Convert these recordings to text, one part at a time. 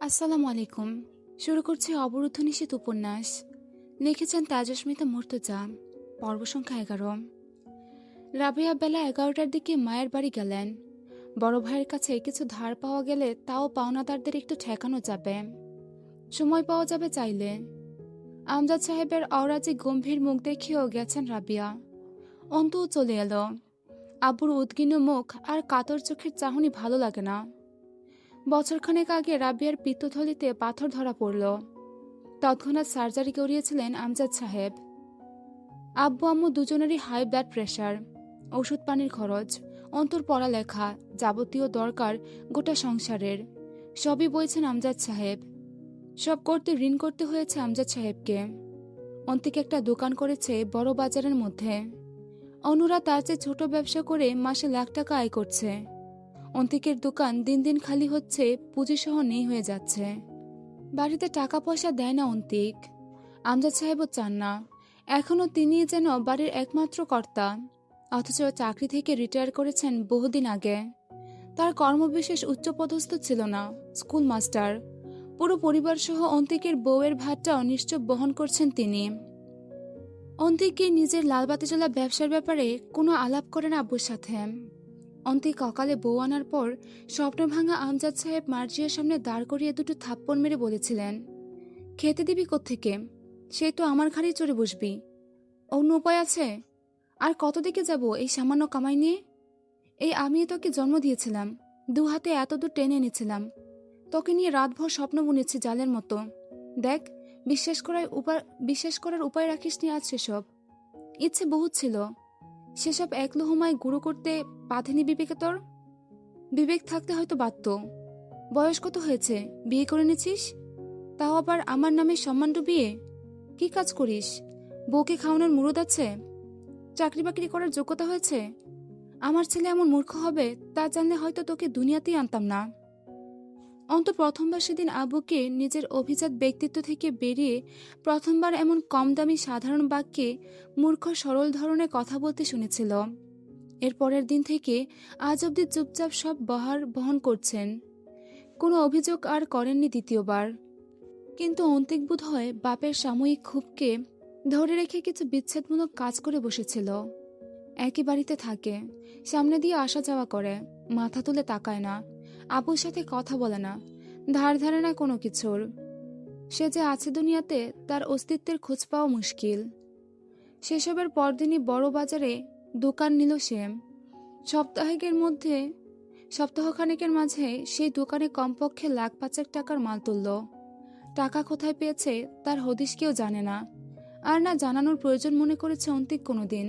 আসসালামু আলাইকুম। শুরু করছি অবরুদ্ধ নিষেধ উপন্যাস। লিখেছেন তাজস্মিতা মুর্তজা। পর্ব সংখ্যা 11। রাবেয়া বেলা 11টার দিকে মায়ের বাড়ি গেলেন। বড় ভাইয়ের কাছে কিছু ধার পাওয়া গেলে তাও পাওনাদারদের একটু ঠেকানো যাবে, সময় পাওয়া যাবে চাইলে। আমজাদ সাহেবের অরাজি গম্ভীর মুখ দেখিয়েও গেছেন রাবিয়া। অন্তুও চলে এলো। আব্বুর উদ্গীর্ণ মুখ আর কাতর চোখের চাহনি ভালো লাগে না। বছরখানেক আগে রাবিয়ার পিত্তথলিতে পাথর ধরা পড়ল। তৎক্ষণাৎ সার্জারি করিয়েছিলেন আমজাদ সাহেব। আব্বু আম্মু দুজনেরই হাই ব্লাড প্রেশার, ওষুধ পানির খরচ, অন্তর পড়ালেখা, যাবতীয় দরকার গোটা সংসারের সবই বইছেন আমজাদ সাহেব। সব করতে ঋণ করতে হয়েছে আমজাদ সাহেবকে। অন্তিক একটা দোকান করেছে বড় বাজারের মধ্যে। অনুরা তার চেয়ে ছোট ব্যবসা করে মাসে লাখ টাকা আয় করছে। অন্তিকের দোকান দিন দিন খালি হচ্ছে, পুঁজিসহ নেই হয়ে যাচ্ছে। বাড়িতে টাকা পয়সা দেয় না অন্তিক। আমজাদ সাহেবও চান না। এখনও তিনি যেন বাড়ির একমাত্র কর্তা, অথচ চাকরি থেকে রিটায়ার করেছেন বহুদিন আগে। তার কর্মবিশেষ উচ্চপদস্থ ছিল না, স্কুল মাস্টার। পুরো পরিবার সহ অন্তিকের বউয়ের ভাতটাও নিশ্চয় বহন করছেন তিনি। অন্তিকে নিজের লালবাতি জ্বলা ব্যবসার ব্যাপারে কোনো আলাপ করেন আব্বুর সাথে। অন্তিক অকালে বউ আনার পর স্বপ্নভাঙা আমজাদ সাহেব মার্জিয়ার সামনে দাঁড় করিয়ে দুটো থাপ্পড় মেরে বলেছিলেন, খেতে দিবি কোত্থেকে? সেই তো আমার ঘাড়েই চড়ে বসবি। অন্য উপায় আছে? আর কত দিকে যাব এই সামান্য কামাই নিয়ে? এই আমি তোকে জন্ম দিয়েছিলাম, দু হাতে এত দূর টেনে এনেছিলাম, তোকে নিয়ে রাতভর স্বপ্ন বুনেছি জালের মতো। দেখ, বিশ্বাস করার উপায় রাখিস নি আজ সেসব। ইচ্ছে বহুত ছিল, সেসব এক লোহমায় গুঁড়ো করতে বাঁধেনি বিবেকে তোর? বিবেক থাকতে হয়তো বাধ্য। বয়স কত হয়েছে, বিয়ে করে নিছিস? তাও আবার আমার নামে সম্মানটু বিয়ে। কি কাজ করিস? বউকে খাওয়ানোর মুরদ আছে? চাকরি বাকরি করার যোগ্যতা হয়েছে? আমার ছেলে এমন মূর্খ হবে তা জানলে হয়তো তোকে দুনিয়াতেই আনতাম না। অন্ত প্রথমবার সেদিন আব্বুকে নিজের অভিজাত ব্যক্তিত্ব থেকে বেরিয়ে প্রথমবার এমন কম দামি সাধারণ বাক্যে মূর্খ সরল ধরনের কথা বলতে শুনেছিল। এর পরের দিন থেকে আজ অবধি চুপচাপ সব বহন করছেন। কোনো অভিযোগ আর করেননি দ্বিতীয়বার। কিন্তু অন্তিক বোধ হয় বাপের সাময়িক ক্ষোভকে ধরে রেখে কিছু বিচ্ছেদমূলক কাজ করে বসেছিল। একই বাড়িতে থাকে, সামনে দিয়ে আসা যাওয়া করে, মাথা তুলে তাকায় না, আব্বুর সাথে কথা বলে না, ধার ধারে না কোনো কিছুর। সে যে আছে দুনিয়াতে তার অস্তিত্বের খোঁজ পাওয়া মুশকিল। সেসবের পরদিনই বড় বাজারে দোকান নিল সে। সপ্তাহখানেকের মাঝে সেই দোকানে কমপক্ষে লাখ পাঁচেক টাকার মাল তুলল। টাকা কোথায় পেয়েছে তার হদিশ কেউ জানে না, আর না জানানোর প্রয়োজন মনে করেছে অন্তিক কোনোদিন।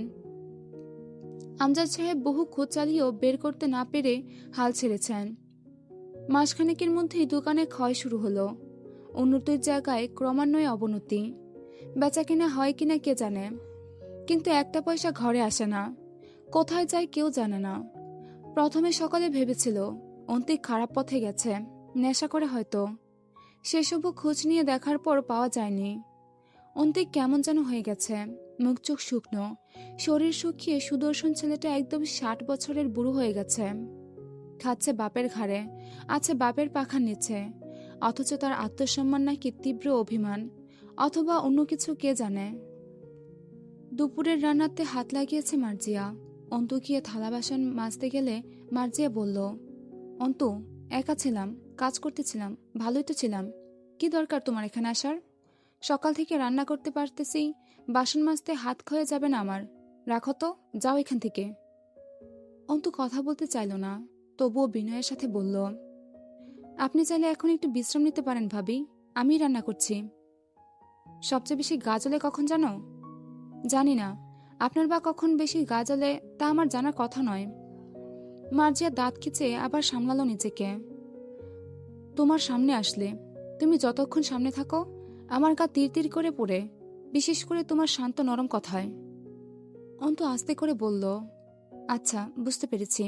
আমজাদ সাহেব বহু খোঁজ চালিয়েও বের করতে না পেরে হাল ছেড়েছেন। মাসখানেকের মধ্যেই দোকানে ক্ষয় শুরু হলো। উন্নতির জায়গায় ক্রমান্বয়ে অবনতি। বেচা কিনা হয় কিনা কে জানে, কিন্তু একটা পয়সা ঘরে আসে না। কোথায় যায় কেউ জানে না। প্রথমে সকালে ভেবেছিল অন্তিক খারাপ পথে গেছে, নেশা করে হয়তো। সেসবও খোঁজ নিয়ে দেখার পর পাওয়া যায়নি। অন্তিক কেমন যেন হয়ে গেছে, মুখ চোখ শুকনো, শরীর শুকিয়ে সুদর্শন ছেলেটা একদম 60 বছরের বুড়ো হয়ে গেছে। খাচ্ছে বাপের ঘাড়ে, আছে বাপের পাখার নিচে, অথচ তার আত্মসম্মান নাকি তীব্র অভিমান, অথবা অন্য কিছু কে জানে। দুপুরের রান্নাতে হাত লাগিয়েছে মার্জিয়া। অন্তু গিয়ে থালা বাসন মাজতে গেলে মার্জিয়া বলল, অন্তু, একা ছিলাম, কাজ করতেছিলাম, ভালোই তো ছিলাম, কি দরকার তোমার এখানে আসার? সকাল থেকে রান্না করতে পারতেছি, বাসন মাজতে হাত ক্ষয়ে যাবে না আমার। রাখো তো, যাও এখান থেকে। অন্তু কথা বলতে চাইল না, তবুও বিনয়ের সাথে বলল, আপনি চাইলে এখন একটু বিশ্রাম নিতে পারেন ভাবি, আমি রান্না করছি। সবচেয়ে বেশি গা জ্বলে কখন জানো? জানি না, আপনার বা কখন বেশি গা জ্বলে তা আমার জানার কথা নয়। মার্জিয়া দাঁত খিচে আবার সামলালো নিজেকে। তোমার সামনে আসলে, তুমি যতক্ষণ সামনে থাকো আমার গা তীর তীর করে পড়ে, বিশেষ করে তোমার শান্ত নরম কথায়। অন্তু আস্তে করে বলল, আচ্ছা, বুঝতে পেরেছি।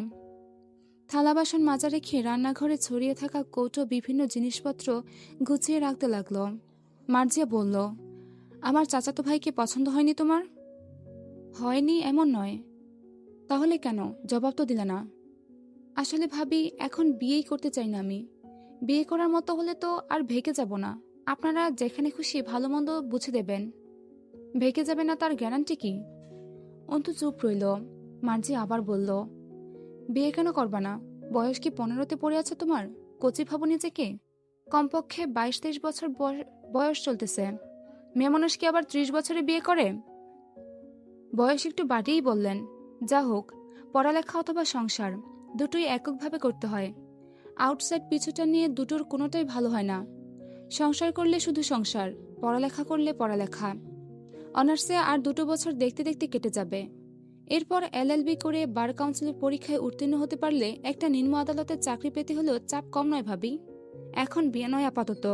থালা বাসন মাজা রেখে রান্নাঘরে ছড়িয়ে থাকা কৌটো বিভিন্ন জিনিসপত্র গুছিয়ে রাখতে লাগলো। মার্জিয়া বলল, আমার চাচাতো ভাইকে পছন্দ হয়নি তোমার? হয়নি এমন নয়। তাহলে কেন জবাব তো দিলে না? আসলে ভাবি, এখন বিয়েই করতে চাই না আমি। বিয়ে করার মতো হলে তো আর ভেগে যাব না। আপনারা যেখানে খুশি ভালো মন্দ বুঝে দেবেন। ভেগে যাবে না তার গ্যারান্টি কি? অন্তু চুপ রইল। মার্জি আবার বলল, বিয়ে কেন করবা না? বয়স কি 15তে পড়ে আছে তোমার? কচি ভাবো নিজেকে। কমপক্ষে 22-23 বছর বয়স চলতেছে। মেয়ে মানুষ কি আবার 30 বছরে বিয়ে করে? বয়স একটু বাড়িয়েই বললেন, যা হোক, পড়ালেখা অথবা সংসার দুটোই এককভাবে করতে হয়। আউটসাইড পিছুটা নিয়ে দুটোর কোনোটাই ভালো হয় না। সংসার করলে শুধু সংসার, পড়ালেখা করলে পড়ালেখা। অনার্সে আর 2 বছর দেখতে দেখতে কেটে যাবে। এরপর এলএলবি করে বার কাউন্সিলের পরীক্ষায় উত্তীর্ণ হতে পারলে একটা নিম্ন আদালতের চাকরি পেতে হলেও চাপ কম নয় ভাবি। এখন বিয়ে নয় আপাতত।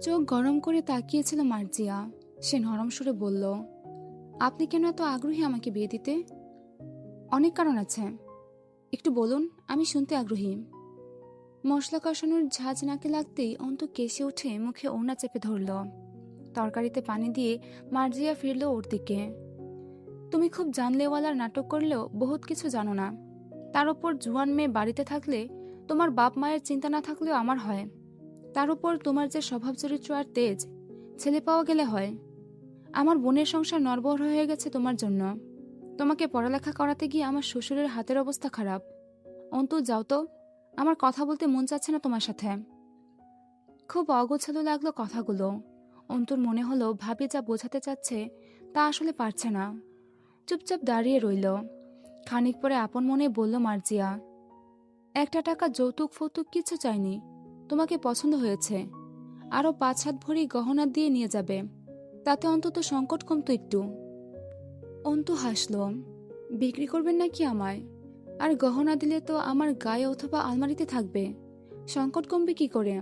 চোখ গরম করে তাকিয়েছিল মার্জিয়া। সে নরম সুরে বলল, আপনি কেন এত আগ্রহী আমাকে বিয়ে দিতে? অনেক কারণ আছে। একটু বলুন, আমি শুনতে আগ্রহী। মশলা কষানোর ঝাঁজ নাকে লাগতেই অন্তু কেসে উঠে মুখে ওড়না চেপে ধরল। তরকারিতে পানি দিয়ে মার্জিয়া ফিরল ওর দিকে। তুমি খুব জানলেওয়ালার নাটক করলেও বহুত কিছু জানো না। তার উপর জুয়ান মেয়ে বাড়িতে থাকলে তোমার বাপ মায়ের চিন্তা না থাকলেও আমার হয়। তার উপর তোমার যে স্বভাব চরিত্র আর তেজ, ছেলে পাওয়া গেলে হয়। আমার বোনের সংসার নড়বড় হয়ে গেছে তোমার জন্য। তোমাকে পড়ালেখা করাতে গিয়ে আমার শ্বশুরের হাতের অবস্থা খারাপ। অন্তু যাও তো, আমার কথা বলতে মন চাচ্ছে না তোমার সাথে। খুব অগোছালো লাগলো কথাগুলো। অন্তুর মনে হলো ভাবি যা বোঝাতে চাচ্ছে তা আসলে পারছে না। চুপচাপ দাঁড়িয়ে রইল। খানিক পরে আপন মনে বলল মার্জিয়া, একটা টাকা যৌতুক ফৌতুক কিছু চাইনি। তোমাকে পছন্দ হয়েছে, আরো 5-7 ভরি গহনা দিয়ে নিয়ে যাবে, তাতে অন্তত সংকট কমতো একটু। অন্তু হাসল। বিক্রি করবেন নাকি আমায়? আর গহনা দিলে তো আমার গায়ে অথবা আলমারিতে থাকবে, সংকট কমবে কি করে?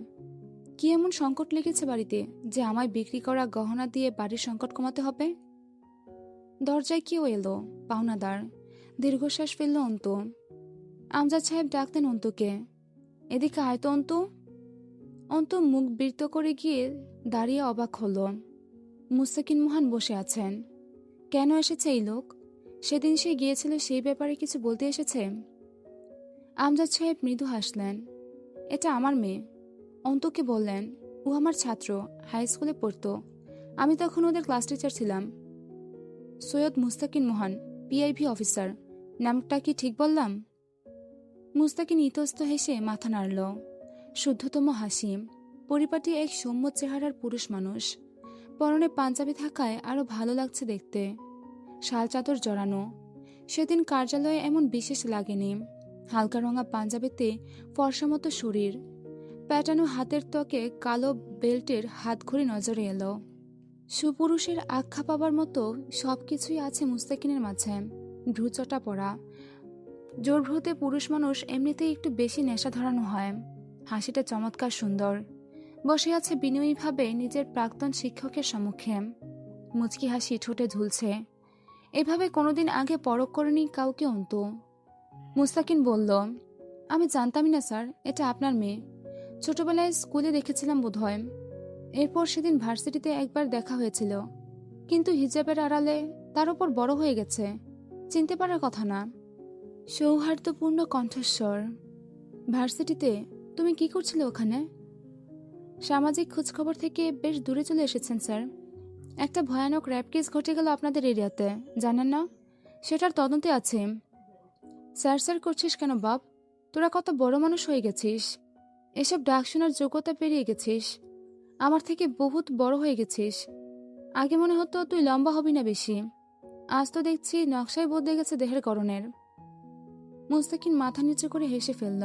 কি এমন সংকট লেগেছে বাড়িতে যে আমায় বিক্রি করা গহনা দিয়ে বাড়ির সংকট কমাতে হবে? দরজায় কেউ এলো, পাওনাদার। দীর্ঘশ্বাস ফেলল অন্তু। আমজাদ সাহেব ডাকতেন অন্তুকে। এদিকে আয় তো অন্তু। অন্তু মুখ বৃত্ত করে গিয়ে দাঁড়িয়ে অবাক হল। মুস্তাকিন মোহন বসে আছেন। কেন এসেছে এই লোক? সেদিন সে গিয়েছিল সেই ব্যাপারে কিছু বলতে এসেছে? আমজাদ সাহেব মৃদু হাসলেন। এটা আমার মেয়ে। অন্তুকে বললেন, ও আমার ছাত্র, হাই স্কুলে পড়তো। আমি তখন ওদের ক্লাস টিচার ছিলাম। সৈয়দ মুস্তাকিন মোহন, পিআইভি অফিসার। নামটা কি ঠিক বললাম? মুস্তাকিন ইতস্ত হেসে মাথা নাড়ল। শুদ্ধতম হাসি। পরিপাটি এক সৌম্য চেহারার পুরুষ মানুষ। পরনে পাঞ্জাবি থাকায় আরো ভালো লাগছে দেখতে। শাল চাদর জড়ানো। সেদিন কার্যালয়ে এমন বিশেষ লাগেনি। হালকা রঙা পাঞ্জাবিতে ফর্সা মতো শরীর, প্যাটানো হাতের ত্বকে কালো বেল্টের হাতঘড়ি নজরে এলো। সুপুরুষের আখ্যা পাবার মতো সবকিছুই আছে মুস্তাকিনের মাঝে। ভ্রুচটা পড়া। জোর ভ্রুতে পুরুষ মানুষ এমনিতেই একটু বেশি নেশা ধরানো হয়। হাসিটা চমৎকার সুন্দর। বসে আছে বিনয়ীভাবে নিজের প্রাক্তন শিক্ষকের সম্মুখে। মুচকি হাসি ঠোঁটে ঝুলছে। এভাবে কোনোদিন আগে পরখ করেনি কাউকে অন্তু। মুস্তাকিন বলল, আমি জানতামই না স্যার এটা আপনার মেয়ে। ছোটবেলায় স্কুলে দেখেছিলাম বোধহয়। এরপর সেদিন ভার্সিটিতে একবার দেখা হয়েছিল, কিন্তু হিজাবের আড়ালে। তার উপর বড় হয়ে গেছে, চিনতে পারার কথা না। সৌহার্দ্যপূর্ণ কণ্ঠস্বর। ভার্সিটিতে তুমি কি করছিলে ওখানে? সামাজিক খোঁজখবর থেকে বেশ দূরে চলে এসেছেন স্যার। একটা ভয়ানক র্যাপ কেস ঘটে গেল আপনাদের এরিয়াতে, জানেন না? সেটার তদন্তে আছে। স্যার স্যার করছিস কেন বাপ? তোরা কত বড় মানুষ হয়ে গেছিস। এসব ডাক শোনার যোগ্যতা পেরিয়ে গেছিস। আমার থেকে বহুত বড় হয়ে গেছিস। আগে মনে হতো তুই লম্বা হবি না বেশি। আজ তো দেখছি নকশায় বদলে গেছে দেহের গড়নের। মুস্তাকিন মাথা নিচু করে হেসে ফেলল।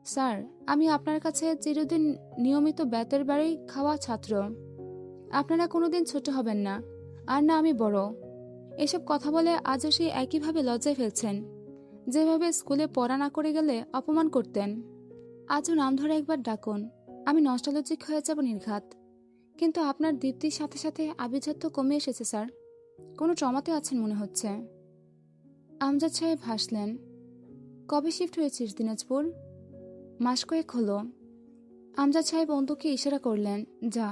স্যার, আমি আপনার কাছে চিরদিন নিয়মিত বেতের বাড়ি খাওয়া ছাত্র। আপনারা কোনোদিন ছোট হবেন না, আর না আমি বড়। এসব কথা বলে আজও সেই একইভাবে লজ্জায় ফেলছেন, যেভাবে স্কুলে পড়া না করে গেলে অপমান করতেন। আজও নাম ধরে একবার ডাকুন, আমি নস্টালজিক হয়ে যাব নির্ঘাত। কিন্তু আপনার দীপ্তির সাথে সাথে আভিজাত্য কমে এসেছে স্যার। কোনো ট্রমাতে আছেন মনে হচ্ছে। আমজাদ সাহেব হাসলেন। কবে শিফট হয়েছিস দিনাজপুর? মাস কয়েক হলো। আমজাদ সাহেব অন্তুকে ইশারা করলেন, যা।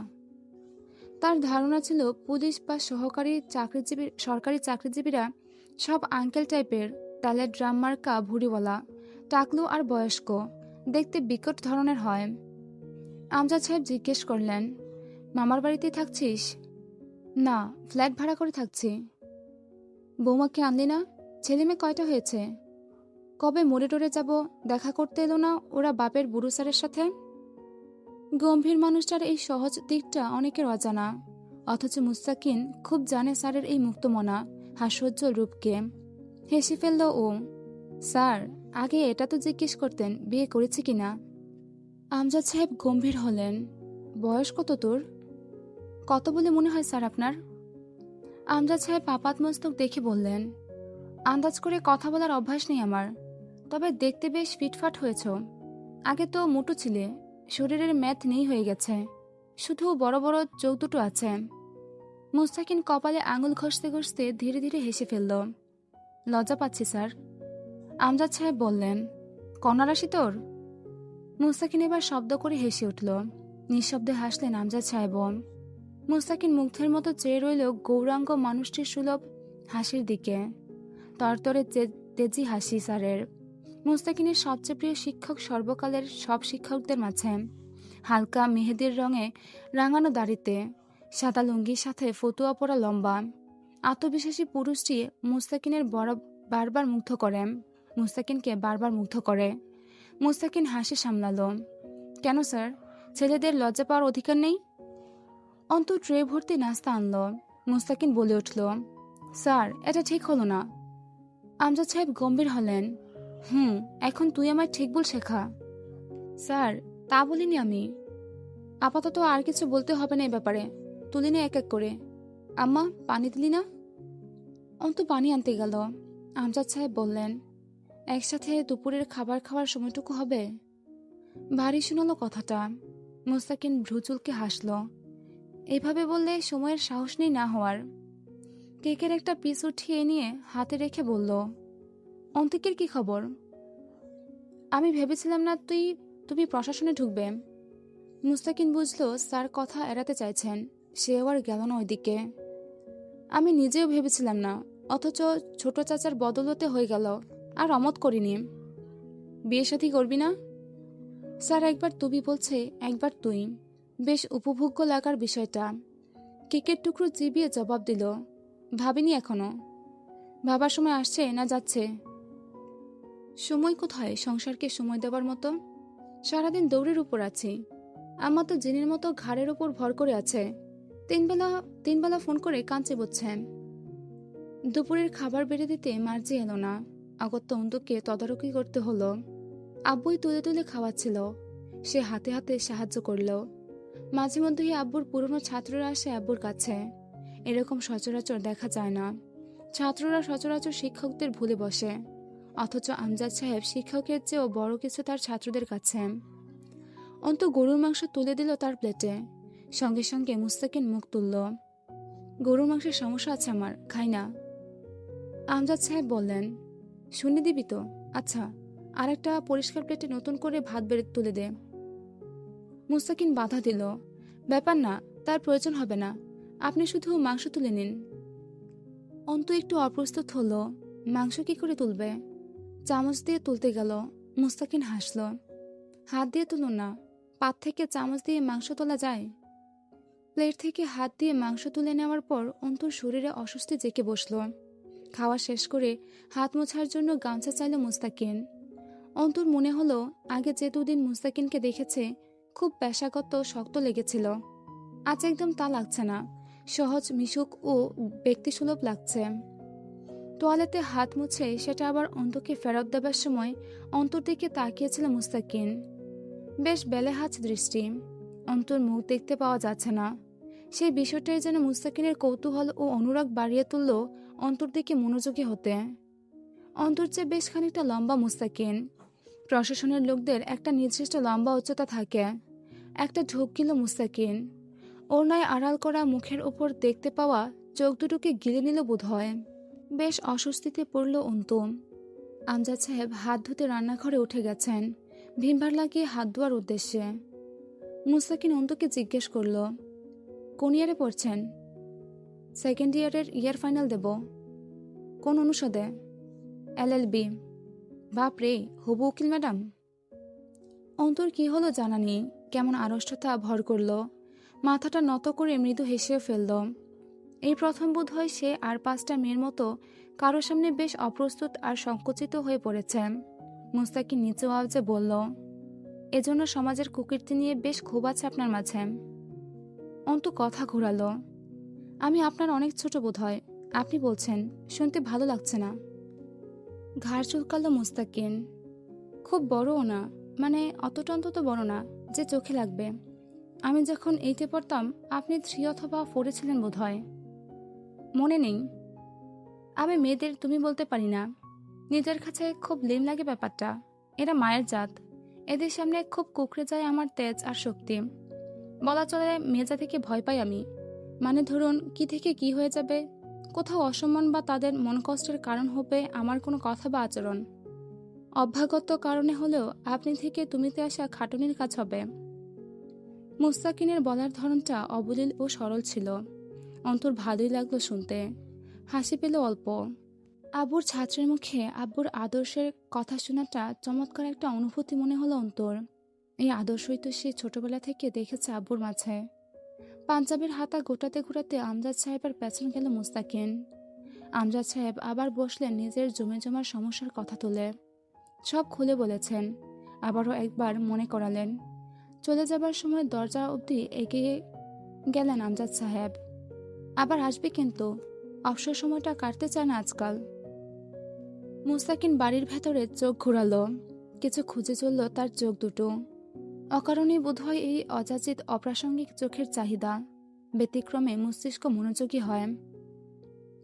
তার ধারণা ছিল পুলিশ বা সরকারি চাকরিজীবীরা সব আঙ্কেল টাইপের, তালের ড্রাম মার্কা ভুড়িওয়ালা, টাকলু আর বয়স্ক, দেখতে বিকট ধরনের হয়। আমজাদ সাহেব জিজ্ঞেস করলেন, মামার বাড়িতেই থাকছিস? না, ফ্ল্যাট ভাড়া করে থাকছি। বৌমাকে আনলি না? ছেলে মেয়ে কয়টা হয়েছে? কবে মোড়ে টোরে যাব, দেখা করতে এলো না ওরা বাপের বুড়ো স্যারের সাথে? গম্ভীর মানুষটার এই সহজ দিকটা অনেকের অজানা, অথচ মুস্তাকিন খুব জানে স্যারের এই মুক্তমনা হাস্যোজ্জ্বল রূপকে। হেসে ফেলল ও। স্যার, আগে এটা তো জিজ্ঞেস করতেন বিয়ে করেছি কিনা। আমজাদ সাহেব গম্ভীর হলেন। বয়স কত তোর? কত বলে মনে হয় স্যার আপনার? আমজাদ সাহেব আপাতমস্তক দেখে বললেন, আন্দাজ করে কথা বলার অভ্যাস নেই আমার, তবে দেখতে বেশ ফিটফাট হয়েছ। আগে তো মোটু ছিলে, শরীরের ম্যাথ নেই হয়ে গেছে, শুধু বড় বড় চোখ দুটো আছে। মুস্তাকিন কপালে আঙুল ঘষতে ঘষতে ধীরে ধীরে হেসে ফেলল। লজ্জা পাচ্ছি স্যার। আমজাদ সাহেব বললেন, কন্যারাশি তোর? মুস্তাকিন এবার শব্দ করে হেসে উঠল। নিঃশব্দে হাসলেন আমজাদ সাহেব। মুস্তাকিন মুগ্ধের মতো চেয়ে রইল গৌরাঙ্গ মানুষটির সুলভ হাসির দিকে। তরতরে তেজি হাসি স্যারের। মুস্তাকিনের সবচেয়ে প্রিয় শিক্ষক সর্বকালের সব শিক্ষকদের মাঝে। হালকা মেহেদির রঙে রাঙানো দাড়িতে, সাদা লুঙ্গির সাথে ফতুয়া পরা লম্বা আত্মবিশ্বাসী পুরুষটি মুস্তাকিনকে বারবার মুগ্ধ করে। মুস্তাকিন হাসি সামলালো। কেন স্যার, ছেলেদের লজ্জা পাওয়ার অধিকার নেই? অন্তু ট্রে ভর্তি নাস্তা আনলো। মুস্তাকিন বলে উঠল, স্যার, এটা ঠিক হলো না। আমজাদ সাহেব গম্ভীর হলেন। এখন তুই আমার ঠিক বল শেখা। স্যার, তা বলিনি আমি। আপাতত আর কিছু বলতে হবে না এ ব্যাপারে, তুলি না এক এক করে। আম্মা, পানি দিলি না? অন্তু পানি আনতে গেল। আমজাদ সাহেব বললেন, একসাথে দুপুরের খাবার খাওয়ার সময়টুকু হবে? ভারী শোনালো কথাটা। মুস্তাকিন ভ্রুচুলকে হাসল। এইভাবে বললে সময়ের সাহস নেই না হওয়ার। কেকের একটা পিস উঠিয়ে নিয়ে হাতে রেখে বলল, অন্তিকের কি খবর? আমি ভেবেছিলাম না তুমি প্রশাসনে ঢুকবে। মুস্তাকিন বুঝলো স্যার কথা এড়াতে চাইছেন, সে আবার গেল না ওইদিকে। আমি নিজেও ভেবেছিলাম না, অথচ ছোট চাচার বদলতে হয়ে গেল, আর অমত করিনি। বিয়ে সাথী করবি না? স্যার একবার তুমি বলছে, একবার তুই। বেশ উপভোগ্য লাগার বিষয়টা। কেকের টুকরো চিবিয়ে জবাব দিল, ভাবিনি এখনো। ভাবার সময় আসছে না যাচ্ছে? সময় কোথায় সংসারকে সময় দেওয়ার মতো? সারাদিন দৌড়ের উপর আছি। আমার তো জিনের মতো ঘাড়ের উপর ভর করে আছে। তিন বেলা ফোন করে কাঁদছে বলছে। দুপুরের খাবার বেড়ে দিতে মার্জি এলো না। আগত্য অন্তুকে তদারকি করতে হলো। আব্বুই তুলে তুলে খাওয়াচ্ছিল, সে হাতে হাতে সাহায্য করল। মাঝে মধ্যেই আব্বুর পুরনো ছাত্ররা আসে আব্বুর কাছে। এরকম সচরাচর দেখা যায় না। ছাত্ররা সচরাচর শিক্ষকদের ভুলে বসে, অথচ আমজাদ সাহেব শিক্ষকের চেয়েও বড় কিছু তার ছাত্রদের কাছে। অন্তু গরুর মাংস তুলে দিল তার প্লেটে। সঙ্গে সঙ্গে মুস্তাকিন মুখ তুলল। গরুর মাংসের সমস্যা আছে আমার, খাই না। আমজাদ সাহেব বললেন, শুনে দিবি তো? আচ্ছা, আর একটা পরিষ্কার প্লেটে নতুন করে ভাত বেড়ে তুলে দে। মুস্তাকিন বাধা দিল, ব্যাপার না, তার প্রয়োজন হবে না, আপনি শুধু মাংস তুলে নিন। অন্তু একটু অপ্রস্তুত হলো, মাংস কি করে তুলবে? চামচ দিয়ে তুলতে গেল। মুস্তাকিন হাসল। হাত দিয়ে তুলুন না, পাত থেকে চামচ দিয়ে মাংস তোলা যায়? প্লেট থেকে হাত দিয়ে মাংস তুলে নেওয়ার পর অন্তুর শরীরে অস্বস্তি জেঁকে বসল। খাওয়া শেষ করে হাত মোছার জন্য গামছা চাইল মুস্তাকিন। অন্তুর মনে হলো আগে যে দুদিন মুস্তাকিনকে দেখেছে খুব পেশাগত শক্ত লেগেছিল, আজ একদম তা লাগছে না, সহজ মিশুক ও ব্যক্তিসুলভ লাগছে। তোয়ালেতে হাত মুছে সেটা আবার অন্তুকে ফেরত দেবার সময় অন্তর দিকে তাকিয়েছিল মুস্তাকিন। বেশ বেলেহাজ দৃষ্টি, অন্তর মুখ দেখতে পাওয়া যাচ্ছে না। সেই বিষয়টাই যেন মুস্তাকিনের কৌতূহল ও অনুরাগ বাড়িয়ে তুলল অন্তর দিকে মনোযোগী হতে। অন্তর চেয়ে বেশ খানিকটা লম্বা মুস্তাকিন। প্রশাসনের লোকদের একটা নির্দিষ্ট লম্বা উচ্চতা থাকে। একটা ঢোক গিল মুস্তাকিন। ওড়নায় আড়াল করা মুখের ওপর দেখতে পাওয়া চোখ দুটোকে গিলে নিল বোধহয়। বেশ অস্বস্তিতে পড়ল অন্তু। আমজাদ সাহেব হাত ধুতে রান্নাঘরে উঠে গেছেন, ভিমবার লাগিয়ে হাত ধোয়ার উদ্দেশ্যে। মুস্তাকিন অন্তুকে জিজ্ঞেস করল, কোন ইয়ারে পড়ছেন? সেকেন্ড ইয়ারের ইয়ার ফাইনাল দেব। কোন অনুষদে? LLB। বাপ রে, হবু উকিল ম্যাডাম? অন্তর কি হলো জানা নেই, কেমন আড়ষ্টতা ভর করল। মাথাটা নত করে মৃদু হেসেও ফেলল। এই প্রথম বোধ হয় সে আর 5টা মেয়ের মতো কারো সামনে বেশ অপ্রস্তুত আর সংকুচিত হয়ে পড়েছে। মুস্তাকিন নিচু আওয়াজে বলল, এজন্য সমাজের কুকীর্তি নিয়ে বেশ ক্ষোভ আছে আপনার মাঝে। অন্তু কথা ঘুরালো, আমি আপনার অনেক ছোট বোধ হয়, আপনি বলছেন, শুনতে ভালো লাগছে না। ঘাড় চুলকালো মুস্তাকিন। খুব বড়ও না, মানে অতটা অন্তত বড় না যে চোখে লাগবে। আমি যখন এইটে পড়তাম আপনি 3 অথবা 4 ছিলেন বোধ হয়, মনে নেই। আমি মেয়েদের তুমি বলতে পারি না, নিজের কাছে খুব লেম লাগে ব্যাপারটা। এরা মায়ের জাত, এদের সামনে খুব কুকড়ে যায় আমার তেজ আর শক্তি। বলা চলে মেয়ে জাতিকে ভয় পাই আমি। মানে ধরুন কি থেকে কি হয়ে যাবে, কোথাও অসম্মান বা তাদের মনকষ্টের কারণ হবে আমার কোনো কথা বা আচরণ। অভ্যাগত কারণে হলেও আপনি থেকে তুমিতে আসা খাটুনির কাজ হবে। মুস্তাকিনের বলার ধরনটা অবলীল ও সরল ছিল। অন্তর ভালোই লাগলো শুনতে, হাসি পেল অল্প। আব্বুর ছাত্রের মুখে আব্বুর আদর্শের কথা শোনাটা চমৎকার একটা অনুভূতি মনে হলো অন্তর। এই আদর্শই তো সে ছোটবেলা থেকে দেখেছে আব্বুর মাঝে। পাঞ্জাবের হাতা গোটাতে গোটাতে আমজাদ সাহেবের পেছন গেল মুস্তাকিন। আমজাদ সাহেব আবার বসলেন নিজের জমে জমার সমস্যার কথা তুলে। সব খুলে বলেছেন, আবারও একবার মনে করালেন। চলে যাবার সময় দরজা অবধি এগিয়ে গেলেন আমজাদ সাহেব। আবার আসবে কিন্তু, অবসর সময়টা কাটতে চায় না আজকাল। মুস্তাকিন বাড়ির ভেতরে চোখ ঘুরালো, কিছু খুঁজে চলল তার চোখ দুটো। অকারণেই বোধহয় এই অযাচিত অপ্রাসঙ্গিক চোখের চাহিদা। ব্যতিক্রমে মস্তিষ্ক মনোযোগী হয়।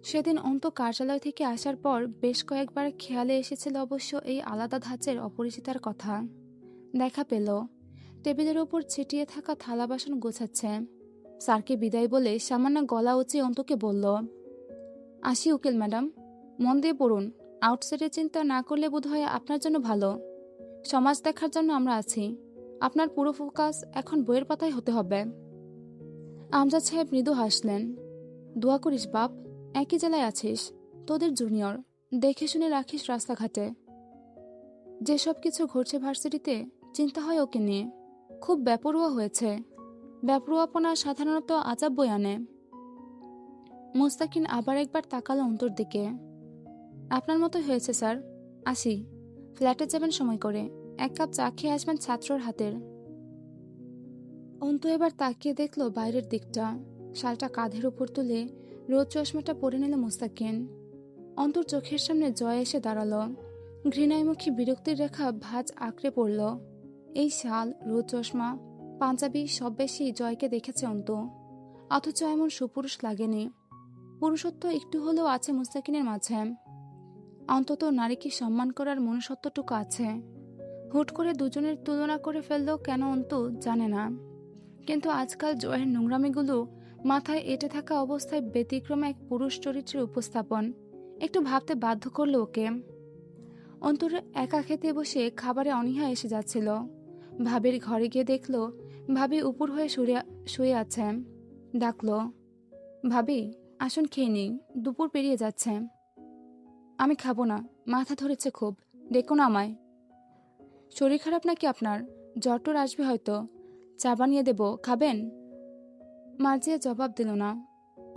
সেদিন অন্ত কার্যালয় থেকে আসার পর বেশ কয়েকবার খেয়ালে এসেছিল অবশ্য এই আলাদা ধাঁচের অপরিচিতার কথা। দেখা পেল টেবিলের ওপর ছিটিয়ে থাকা থালা বাসন গোছাচ্ছে। স্যারকে বিদায় বলে সামান্য গলা উঁচিয়ে অন্তকে বলল, আসি উকিল ম্যাডাম, মন দিয়ে পড়ুন। আউটসাইডের চিন্তা না করলে বোধহয় আপনার জন্য ভালো। সমাজ দেখার জন্য আমরা আছি, আপনার পুরো ফোকাস এখন বইয়ের পাতায় হতে হবে। আমজাদ সাহেব মৃদু হাসলেন। দোয়া করিস বাপ, একই জেলায় আছিস, তোদের জুনিয়র, দেখে শুনে রাখিস রাস্তাঘাটে। যেসব কিছু ঘটছে ভার্সিটিতে, চিন্তা হয় ওকে নিয়ে। খুব বেপরোয়া হয়েছে। বেপরোয়াপনা সাধারণত আজাব বই আনে। মুস্তাকিন আবার একবার তাকালো অন্তর দিকে। আপনার মতো হয়েছে স্যার, আসি। ফ্ল্যাটে যাবেন সময় করে, 1 কাপ চা খেয়ে আসবেন ছাত্রর হাতের। অন্তু এবার তাকিয়ে দেখলো বাইরের দিকটা। শালটা কাঁধের উপর তুলে রোদ চশমাটা পরে নিল মুস্তাকিন। অন্তর চোখের সামনে জয় এসে দাঁড়ালো। ঘৃণায়মুখী বিরক্তির রেখা ভাঁজ আঁকড়ে পড়ল। এই শাল, রোদ চশমা, পাঞ্জাবি সব বেশি জয়কে দেখেছে অন্তু, অথচ এমন সুপুরুষ লাগেনি। পুরুষত্ব একটু হলেও আছে মুস্তাকিনের মাঝে। অন্তত নারীকে সম্মান করার মনুষ্যত্বটুকু আছে। হুট করে দুজনের তুলনা করে ফেললেও কেন অন্তু জানে না, কিন্তু আজকাল জয়ের নোংরামিগুলো মাথায় এঁটে থাকা অবস্থায় ব্যতিক্রমে এক পুরুষ চরিত্রের উপস্থাপন একটু ভাবতে বাধ্য করল ওকে। অন্তর একা খেতে বসে খাবারে অনীহা এসে যাচ্ছিল। ভাবির ঘরে গিয়ে দেখল ভাবি উপর হয়ে শুয়ে আছে। ডাকলো, ভাবি আসুন খেয়ে নেই, দুপুর পেরিয়ে যাচ্ছে। আমি খাবো না, মাথা ধরেছে খুব, ডেকো না আমায়। শরীর খারাপ নাকি আপনার? জ্বর টর আসবে হয়তো, চা বানিয়ে দেব, খাবেন? মার্জিয়া জবাব দিল না।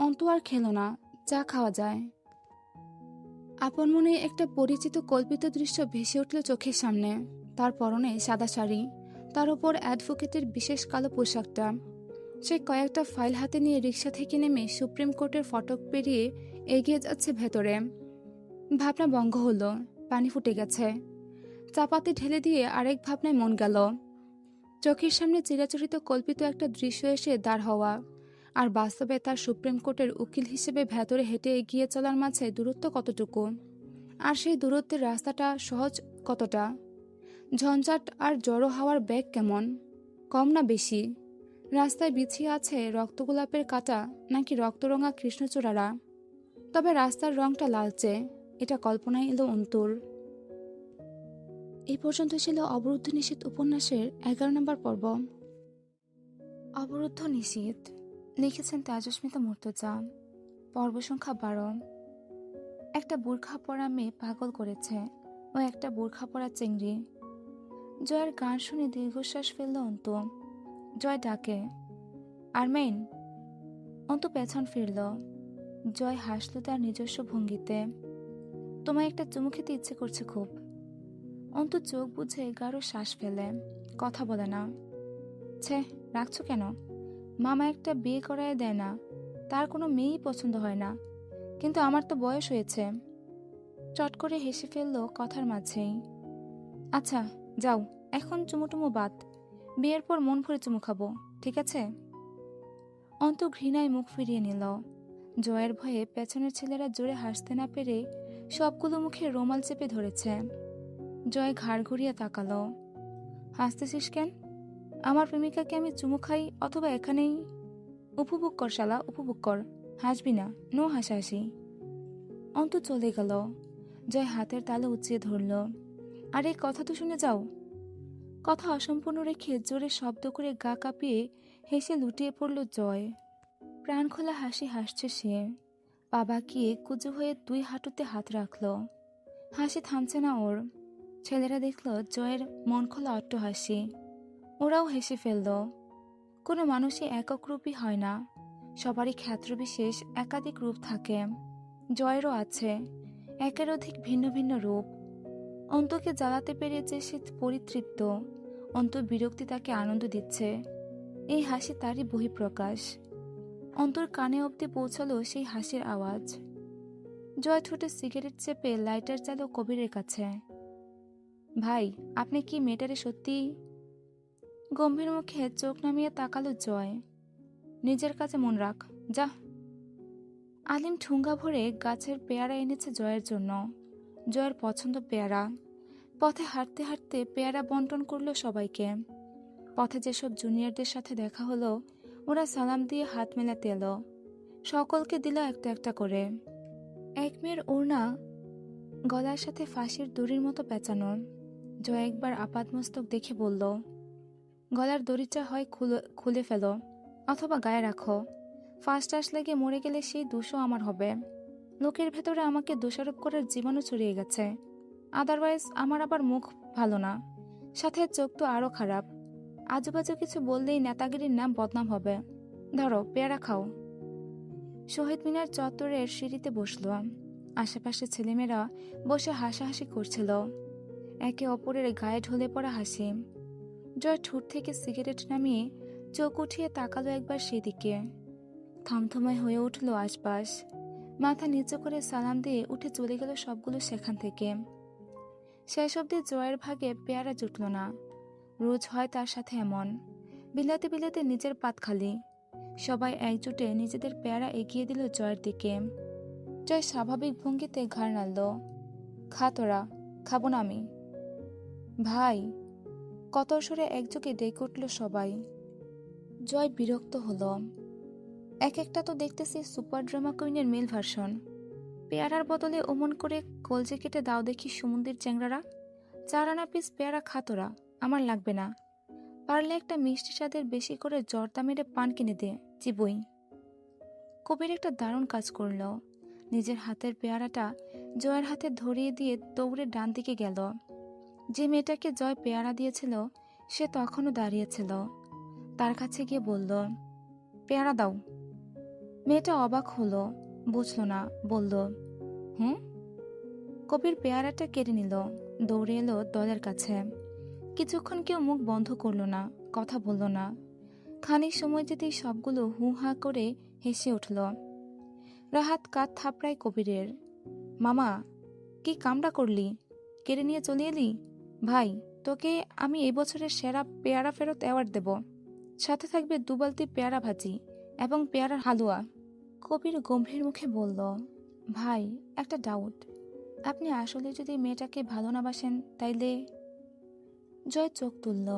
অন্তু আর খেল না, চা খাওয়া যায়। আপন মনে একটা পরিচিত কল্পিত দৃশ্য ভেসে উঠল চোখের সামনে। তার পরনে সাদা শাড়ি, তার উপর অ্যাডভোকেটের বিশেষ কালো পোশাকটা। সে কয়েকটা ফাইল হাতে নিয়ে রিক্সা থেকে নেমে সুপ্রিম কোর্টের ফটক পেরিয়ে এগিয়ে যাচ্ছে ভেতরে। ভাবনা ভঙ্গ হলো, পানি ফুটে গেছে। চাপাতি ঢেলে দিয়ে আরেক ভাবনায় মন গেল। চোখের সামনে চিরাচরিত কল্পিত একটা দৃশ্য এসে দাঁড় হওয়া, আর বাস্তবে তার সুপ্রিম কোর্টের উকিল হিসেবে ভেতরে হেঁটে এগিয়ে চলার মাঝে দূরত্ব কতটুকু, আর সেই দূরত্বের রাস্তাটা সহজ কতটা, ঝঞ্ঝাট আর জড়ো হওয়ার বেগ কেমন, কম না বেশি? রাস্তায় বিছিয়ে আছে রক্তগোলাপের কাঁটা নাকি রক্তরঙা কৃষ্ণচূড়ারা? তবে রাস্তার রংটা লালচে, এটা কল্পনায় এলো অন্তুর। এই পর্যন্ত ছিল অবরুদ্ধ নিষেধ উপন্যাসের 11 নম্বর পর্ব। অবরুদ্ধ নিষেধ লিখেছেন তেজস্মিতা মুর্তজা। পর্ব সংখ্যা 12। একটা বোরখা পরা মেয়ে পাগল করেছে ও একটা বোরখা পরা চিংড়ি। জয়ের গান শুনে দীর্ঘশ্বাস ফেলল অন্তু। জয় ডাকে, আরমাইন। অন্তু পেছন ফিরল। জয় হাসল তার নিজস্ব ভঙ্গিতে। তোমায় একটা চুমু খেতে ইচ্ছে করছে খুব। অন্তু চোখ বুঝে গাঢ় শ্বাস ফেলে, কথা বলে না। ছে, রাখছো কেন? মামা একটা বিয়ে করায় দেয় না, তার কোনো মেয়েই পছন্দ হয় না, কিন্তু আমার তো বয়স হয়েছে। চট করে হেসে ফেলল কথার মাঝেই। আচ্ছা যাও, এখন চুমুটুমু বাদ, বিয়ের পর মন ভরে চুমু খাবো, ঠিক আছে? অন্তু ঘৃণায় মুখ ফিরিয়ে নিল। জয়ের ভয়ে পেছনের ছেলেরা জোরে হাসতে না পেরে সবগুলো মুখে রোমাল চেপে ধরেছে। জয় ঘাড় ঘুরিয়ে তাকালো। হাসতেছিস কেন? আমার প্রেমিকাকে আমি চুমু খাই অথবা এখানেই? উপভোগ কর শালা, উপভোগ কর, হাসবি না, নো হাসাহাসি। অন্তু চলে গেল। জয় হাতের তালু উঁচিয়ে ধরল। আরে কথা তো শুনে যাও। কথা অসম্পূর্ণ রেখে জোরে শব্দ করে গা কাঁপিয়ে হেসে লুটিয়ে পড়ল জয়। প্রাণ খোলা হাসি হাসছে সে। পা বাঁকিয়ে কুজো হয়ে দুই হাঁটুতে হাত রাখল। হাসি থামছে না ওর। ছেলেরা দেখল জয়ের মন খোলা অট্টহাসি। ওরাও হেসে ফেলল। কোনো মানুষই একক রূপই হয় না, সবারই ক্ষেত্রবিশেষ একাধিক রূপ থাকে। জয়েরও আছে একের অধিক ভিন্ন ভিন্ন রূপ। অন্তুকে জ্বালাতে পেরে যে সে পরিতৃপ্ত, অন্তু বিরক্তি তাকে আনন্দ দিচ্ছে, এই হাসি তারই বহিঃপ্রকাশ। অন্তর কানে অবধি পৌঁছালো সেই হাসির আওয়াজ। জয় ঠোঁটে সিগারেট চেপে লাইটার চালো কবিরের কাছে। ভাই, আপনি কি মেয়েটারে সত্যি? গম্ভীর মুখে চোখ নামিয়ে তাকালো জয়। নিজের কাছে মন রাখ, যা। আলিম ঠুঙ্গা ভরে গাছের পেয়ারা এনেছে জয়ের জন্য। জয়ের পছন্দ পেয়ারা। পথে হাঁটতে হাঁটতে পেয়ারা বন্টন করলো সবাইকে। পথে যেসব জুনিয়রদের সাথে দেখা হলো, ওরা সালাম দিয়ে হাত মেলাতে এলো। সকলকে দিল একটা একটা করে। এক মেয়ের ওড়না গলার সাথে ফাঁসির দড়ির মতো পেঁচানো। জয় একবার আপাদমস্তক দেখে বলল, গলার দড়িটা হয় খুলে ফেলো অথবা গায়ে রাখো। ফার্স্ট টাস লেগে মরে গেলে সেই দোষও আমার হবে। লোকের ভেতরে আমাকে দোষারোপ করার জীবাণু ছড়িয়ে গেছে। আদারওয়াইজ আমার আবার মুখ ভালো না, সাথে চোখ তো আরও খারাপ। আজুবাজু কিছু বললেই নেতাগিরির নাম বদনাম হবে। ধরো পেয়ারা খাও। শহীদ মিনার চত্বরের সিঁড়িতে বসল। আশেপাশে ছেলেমেয়েরা বসে হাসাহাসি করছিল, একে অপরের গায়ে ঢলে পড়া হাসি। জয় ঠোঁট থেকে সিগারেট নামিয়ে চোখ উঠিয়ে তাকালো একবার সেদিকে। থমথমায় হয়ে উঠল আশপাশ। মাথা নিচু করে সালাম দিয়ে উঠে চলে গেল সবগুলো সেখান থেকে। শেষ অবধি জয়ের ভাগে পেয়ারা জুটল না। রোজ হয় তার সাথে এমন, বিলাতে বিলাতে নিজের পাত খালি। সবাই একজোটে নিজেদের পেয়ারা এগিয়ে দিল জয়ের দিকে। জয় স্বাভাবিক ভঙ্গিতে ঘাড় নাড়ল। খা তোরা, খাবো না আমি। ভাই, কত সুরে একযোগে ডেকে উঠল সবাই। জয় বিরক্ত হলো। এক একটা তো দেখতেছি সুপার ড্রামা কুইনের মেল ভার্সন। পেয়ারার বদলে ওমন করে কলজে কেটে দাও দেখি সমুদ্রের চ্যাংড়ারা। 4 আনা পিস পেয়ারা খা তোরা, আমার লাগবে না। পারলে একটা মিষ্টি স্বাদের বেশি করে জর্দা মেরে পান কিনে দে, চিবই। কবির একটা দারুণ কাজ করল। নিজের হাতের পেয়ারাটা জয়ের হাতে ধরিয়ে দিয়ে দৌড়ে ডান দিকে গেল। যে মেয়েটাকে জয় পেয়ারা দিয়েছিল সে তখনও দাঁড়িয়েছিল। তার কাছে গিয়ে বলল, পেয়ারা দাও। মেয়েটা অবাক হলো, বুঝল না, বলল, হুম। কবির পেয়ারাটা কেড়ে নিল, দৌড়ে এলো দলের কাছে। কিছুক্ষণ কেউ মুখ বন্ধ করলো না, কথা বলল না। খানিক সময় যেতেই সবগুলো হু হা করে হেসে উঠল। রাহাত কাঁধ থাপড়ায় কবিরের। মামা, কি কামড়া করলি? কেড়ে নিয়ে চলে এলি? ভাই, তোকে আমি এই বছরের সেরা পেয়ারা ফেরত অ্যাওয়ার্ড দেব, সাথে থাকবে 2 বালতি পেয়ারা ভাজি এবং পেয়ারার হালুয়া। কবির গম্ভীর মুখে বলল, ভাই একটা ডাউট, আপনি আসলে যদি মেয়েটাকে ভালো না বাসেন তাইলে? জয় চোখ তুলল।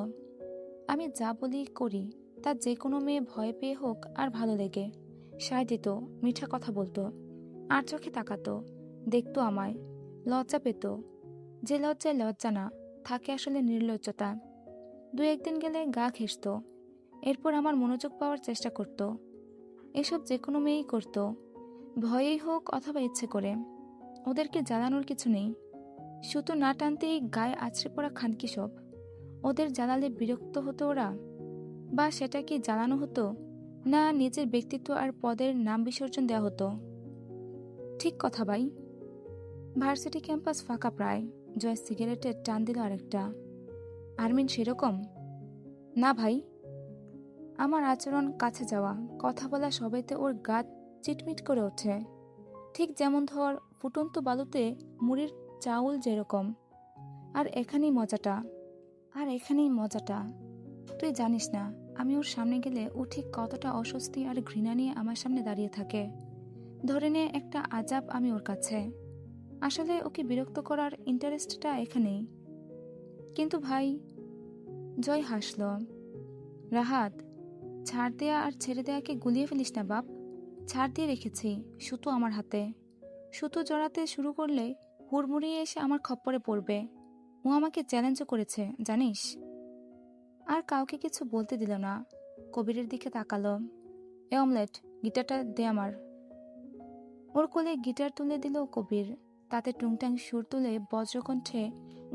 আমি যা বলি করি তা যে কোনো মেয়ে ভয় পেয়ে হোক আর ভালো লেগে সায় দিত, মিঠা কথা বলতো, আর চোখে তাকাতো, দেখতো আমায়, লজ্জা পেত। যে লজ্জায় লজ্জা না থাকে, আসলে নির্লজ্জতা। 2-1 দিন গেলে গা ঘেঁষত, এরপর আমার মনোযোগ পাওয়ার চেষ্টা করত। এসব যে কোনো মেয়েই করত, ভয়েই হোক অথবা ইচ্ছে করে। ওদেরকে জ্বালানোর কিছু নেই। সুতো না টানতেই গায়ে আছড়ে পড়া খানকি সব। ওদের জ্বালালে বিরক্ত হতো ওরা, বা সেটা কি জ্বালানো হতো, না নিজের ব্যক্তিত্ব আর পদের নাম বিসর্জন দেওয়া হতো? ঠিক কথা ভাই। ভার্সিটি ক্যাম্পাস ফাঁকা প্রায়। জয় সিগারেটের টান দিল আরেকটা। আরমিন সেরকম না ভাই। আমার আচরণ কাছে যাওয়া, কথা বলা সবাইতে ওর গা চিটমিট করে ওঠে। ঠিক যেমন ধর ফুটন্ত বালুতে মুড়ির চাউল যেরকম। আর এখানেই মজাটা। তুই জানিস না, আমি ওর সামনে গেলে ও ঠিক কতটা অস্বস্তি আর ঘৃণা নিয়ে আমার সামনে দাঁড়িয়ে থাকে। ধরে নে একটা আজাব আমি ওর কাছে। আসলে ওকে বিরক্ত করার ইন্টারেস্টটা এখানেই। কিন্তু ভাই, জয় হাসল। রাহাত, ছাড় দেয়া আর ছেড়ে দেয়াকে গুলিয়ে ফেলিস না বাপ। ছাড় দিয়ে রেখেছি, সুতো আমার হাতে। সুতো জড়াতে শুরু করলে হুড়মুড়িয়ে এসে আমার খপ্পরে পড়বে। ও আমাকে চ্যালেঞ্জও করেছে জানিস। আর কাউকে কিছু বলতে দিল না। কবিরের দিকে তাকালো। এ অমলেট, গিটারটা দে আমার। ওর কোলে গিটার তুলে দিল কবির। তাতে টুংটাং সুর তুলে বজ্রকণ্ঠে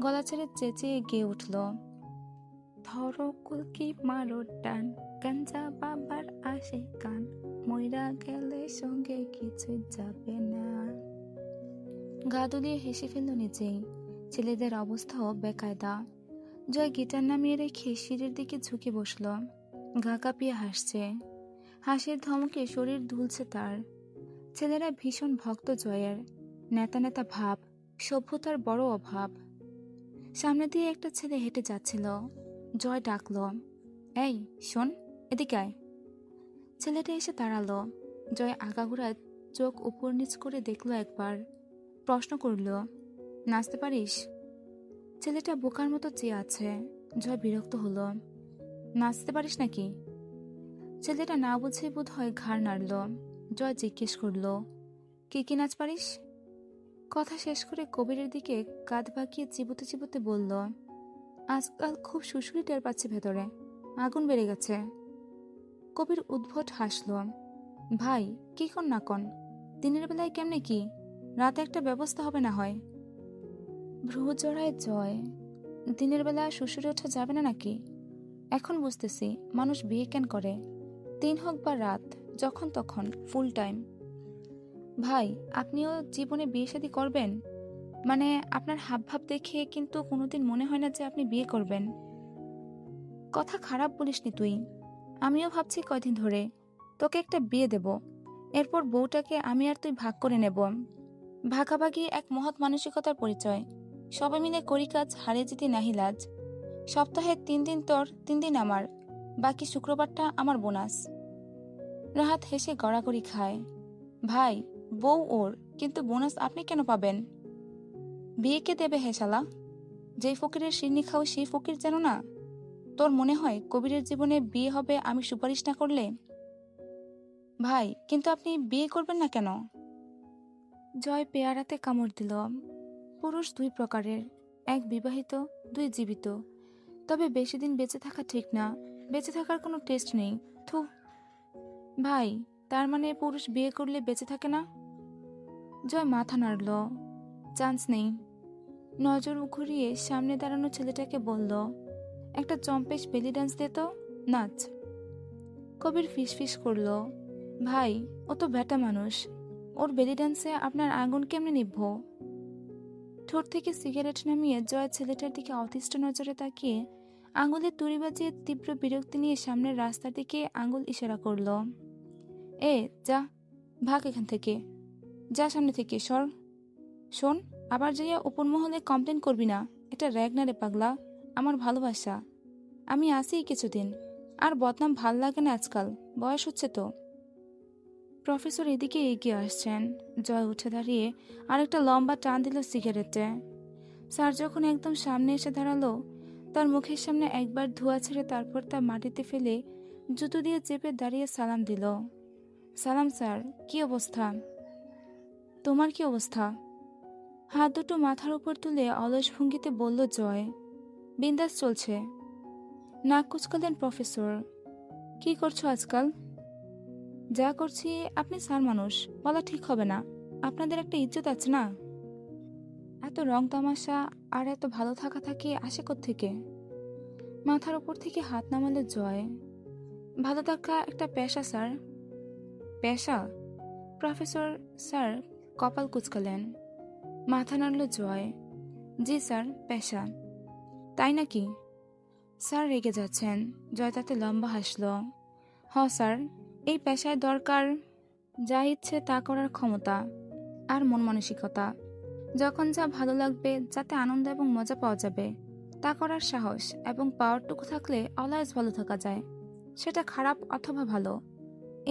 গলা ছেড়ে চেঁচিয়ে গেয়ে উঠল। ধরো কুলকি মারো টান, গাঞ্জা বাবার আসে কান, মইরা গেলে সঙ্গে কিছু যাবে না। গা দুলিয়ে হেসে ফেলল নিজেই। ছেলেদের অবস্থাও বেকায়দা। জয় গিটার নামিয়ে রেখে সিঁড়ির দিকে ঝুঁকে বসল। গা কাঁপিয়ে হাসছে। হাসির ধমকে শরীর দুলছে তার। ছেলেরা ভীষণ ভক্ত জয়ের। নেতা নেতা ভাব, সভ্যতার বড় অভাব। সামনে দিয়ে একটা ছেলে হেঁটে যাচ্ছিল। জয় ডাকল, এই শোন, এদিকে আয়। ছেলেটা এসে দাঁড়ালো। জয় আগাগোড়া চোখ উপর নিচ করে দেখলো একবার। প্রশ্ন করল, নাচতে পারিস? ছেলেটা বোকার মতো চেয়ে আছে। জয় বিরক্ত হলো। নাচতে পারিস নাকি? ছেলেটা না বুঝে বোধ হয় ঘাড় নাড়ল। জয় জিজ্ঞেস করল, কি কি নাচ পারিস? কথা শেষ করে কবিরের দিকে কাঁধ বাঁকিয়ে চিবোতে চিবোতে বলল, আজকাল খুব শুশুরি টের পাচ্ছে ভেতরে, আগুন বেড়ে গেছে। কবির উদ্ভট হাসল। ভাই, কি কন না কন, দিনের বেলায় কেমনে কি, রাতে একটা ব্যবস্থা হবে না হয়? ভ্রু জড়ায় জয়। দিনের বেলা শ্বশুরে ওঠা যাবে না নাকি? এখন বুঝতেছি মানুষ বিয়ে কেন করে, দিন হোক বা রাত, যখন তখন, ফুল টাইম। ভাই, আপনিও জীবনে বিয়ে শাদী করবেন? মানে আপনার হাবভাব দেখে কিন্তু কোনোদিন মনে হয় না যে আপনি বিয়ে করবেন। কথা খারাপ বলিসনি তুই। আমিও ভাবছি কয়দিন ধরে তোকে একটা বিয়ে দেব। এরপর বউটাকে আমি আর তুই ভাগ করে নেব। ভাগাভাগি এক মহৎ মানসিকতার পরিচয়। সবাই মিলে করি কাজ, হারে জিতে নাহি লাজ। সপ্তাহে 3 দিন তোর, 3 দিন আমার, বাকি শুক্রবারটা আমার বোনাস। রাহাত হেসে গড়াগড়ি খায়। ভাই, বউ ওর, কিন্তু বোনাস আপনি কেন পাবেন? বিয়ে কে দেবে হে শালা? যেই ফকিরের শিরনি খাও সেই ফকির যেন না। তোর মনে হয় কবিরের জীবনে বিয়ে হবে আমি সুপারিশ না করলে? ভাই, কিন্তু আপনি বিয়ে করবেন না কেন? জয় পেয়ারাতে কামড় দিল। পুরুষ 2 প্রকারের, এক বিবাহিত, 2 জীবিত। তবে বেশি দিন বেঁচে থাকা ঠিক না। বেঁচে থাকার কোনো টেস্ট নেই। থু। ভাই, তার মানে পুরুষ বিয়ে করলে বেঁচে থাকে না? জয় মাথা নাড়ল। চান্স নেই। নজর ঘুরিয়ে সামনে দাঁড়ানো ছেলেটাকে বলল, একটা চম্পেশ বেলি ডান্স দে তো, নাচ। কবির ফিসফিস করল, ভাই, ও তো ব্যাটা মানুষ, ওর বেলি ডান্সে আপনার আগুন কেমনে নিভব? ঠোঁট থেকে সিগারেট নামিয়ে জয় ছেলেটার দিকে অতিষ্ঠ নজরে তাকিয়ে আঙুলে তুড়ি বাজিয়ে তীব্র বিরক্তি নিয়ে সামনের রাস্তার দিকে আঙুল ইশারা করল। এ যা, ভাগ এখান থেকে, যা সামনে থেকে সর। শোন, আবার যাইয়া উপর মহলে কমপ্লেন করবি না। এটা র্যাগ না রে পাগলা, আমার ভালোবাসা। আমি আসি কিছুদিন, আর বদনাম ভাল লাগে না আজকাল, বয়স হচ্ছে তো। প্রফেসর এদিকে এগিয়ে আসছেন। জয় উঠে দাঁড়িয়ে আরেকটা লম্বা টান দিল সিগারেটে। স্যার যখন একদম সামনে এসে দাঁড়ালো, তার মুখের সামনে একবার ধোঁয়া ছেড়ে তারপর তা মাটিতে ফেলে জুতো দিয়ে চেপে দাঁড়িয়ে সালাম দিল। সালাম স্যার, কি অবস্থা? তোমার কি অবস্থা? হাত দুটো মাথার উপর তুলে অলস ভঙ্গিতে বলল জয়, বিন্দাস চলছে। নাক কুচকালেন প্রফেসর। কি করছো আজকাল? যা করছি, আপনি স্যার মানুষ, বলা ঠিক হবে না। আপনাদের একটা ইজ্জত আছে না? এত রং তামাশা আর এত ভালো থাকা থাকি আসে কোত্থেকে? মাথার উপর থেকে হাত নামালো জয়। ভালো থাকা একটা পেশা স্যার। পেশা? প্রফেসর স্যার কপাল কুঁচকালেন। মাথা নাড়ল জয়। জি স্যার, পেশা। তাই নাকি? স্যার রেগে যাচ্ছেন। জয় তাতে লম্বা হাসল। স্যার, এই পেশায় দরকার যা ইচ্ছে তা করার ক্ষমতা আর মন মানসিকতা। যখন যা ভালো লাগবে, যাতে আনন্দ এবং মজা পাওয়া যাবে তা করার সাহস এবং পাওয়ারটুকু থাকলে অলওয়েজ ভালো থাকা যায়, সেটা খারাপ অথবা ভালো।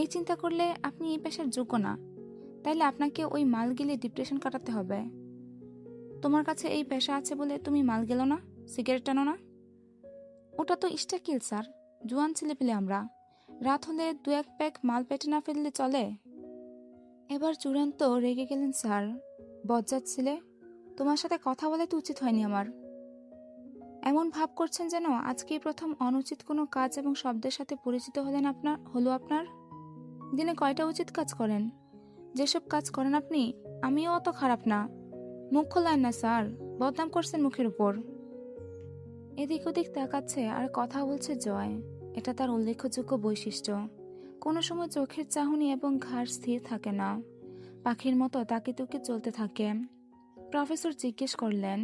এই চিন্তা করলে আপনি এই পেশার যোগ্য না। তাইলে আপনাকে ওই মাল গিলে ডিপ্রেশন কাটাতে হবে। তোমার কাছে এই পেশা আছে বলে তুমি মাল গেলো না, সিগারেট টানো না? ওটা তো স্টাকিল স্যার, জোয়ান ছেলে পেলে আমরা। রাত হলে 2-1 প্যাক মাল পেটে না ফেললে চলে। এবার চূড়ান্ত রেগে গেলেন স্যার। বজ্জাত ছেলে, তোমার সাথে কথা বলে তো উচিত হয়নি আমার। এমন ভাব করছেন যেন আজকেই প্রথম অনুচিত কোনো কাজ এবং শব্দের সাথে পরিচিত আপনার। দিনে কয়টা উচিত কাজ করেন? যেসব কাজ করেন আপনি, আমিও অত খারাপ না। মুখ খোলেন না স্যার, বদনাম করছেন মুখের উপর। এদিক ওদিক তাকাচ্ছে আর কথা বলছে জয়। এটা তার উল্লেখযোগ্য বৈশিষ্ট্য। কোনো সময় চোখের চাহনি এবং ঘাড় স্থির থাকে না, পাখির মতো তাকে তুকে চলতে থাকে। প্রফেসর জিজ্ঞেস করলেন,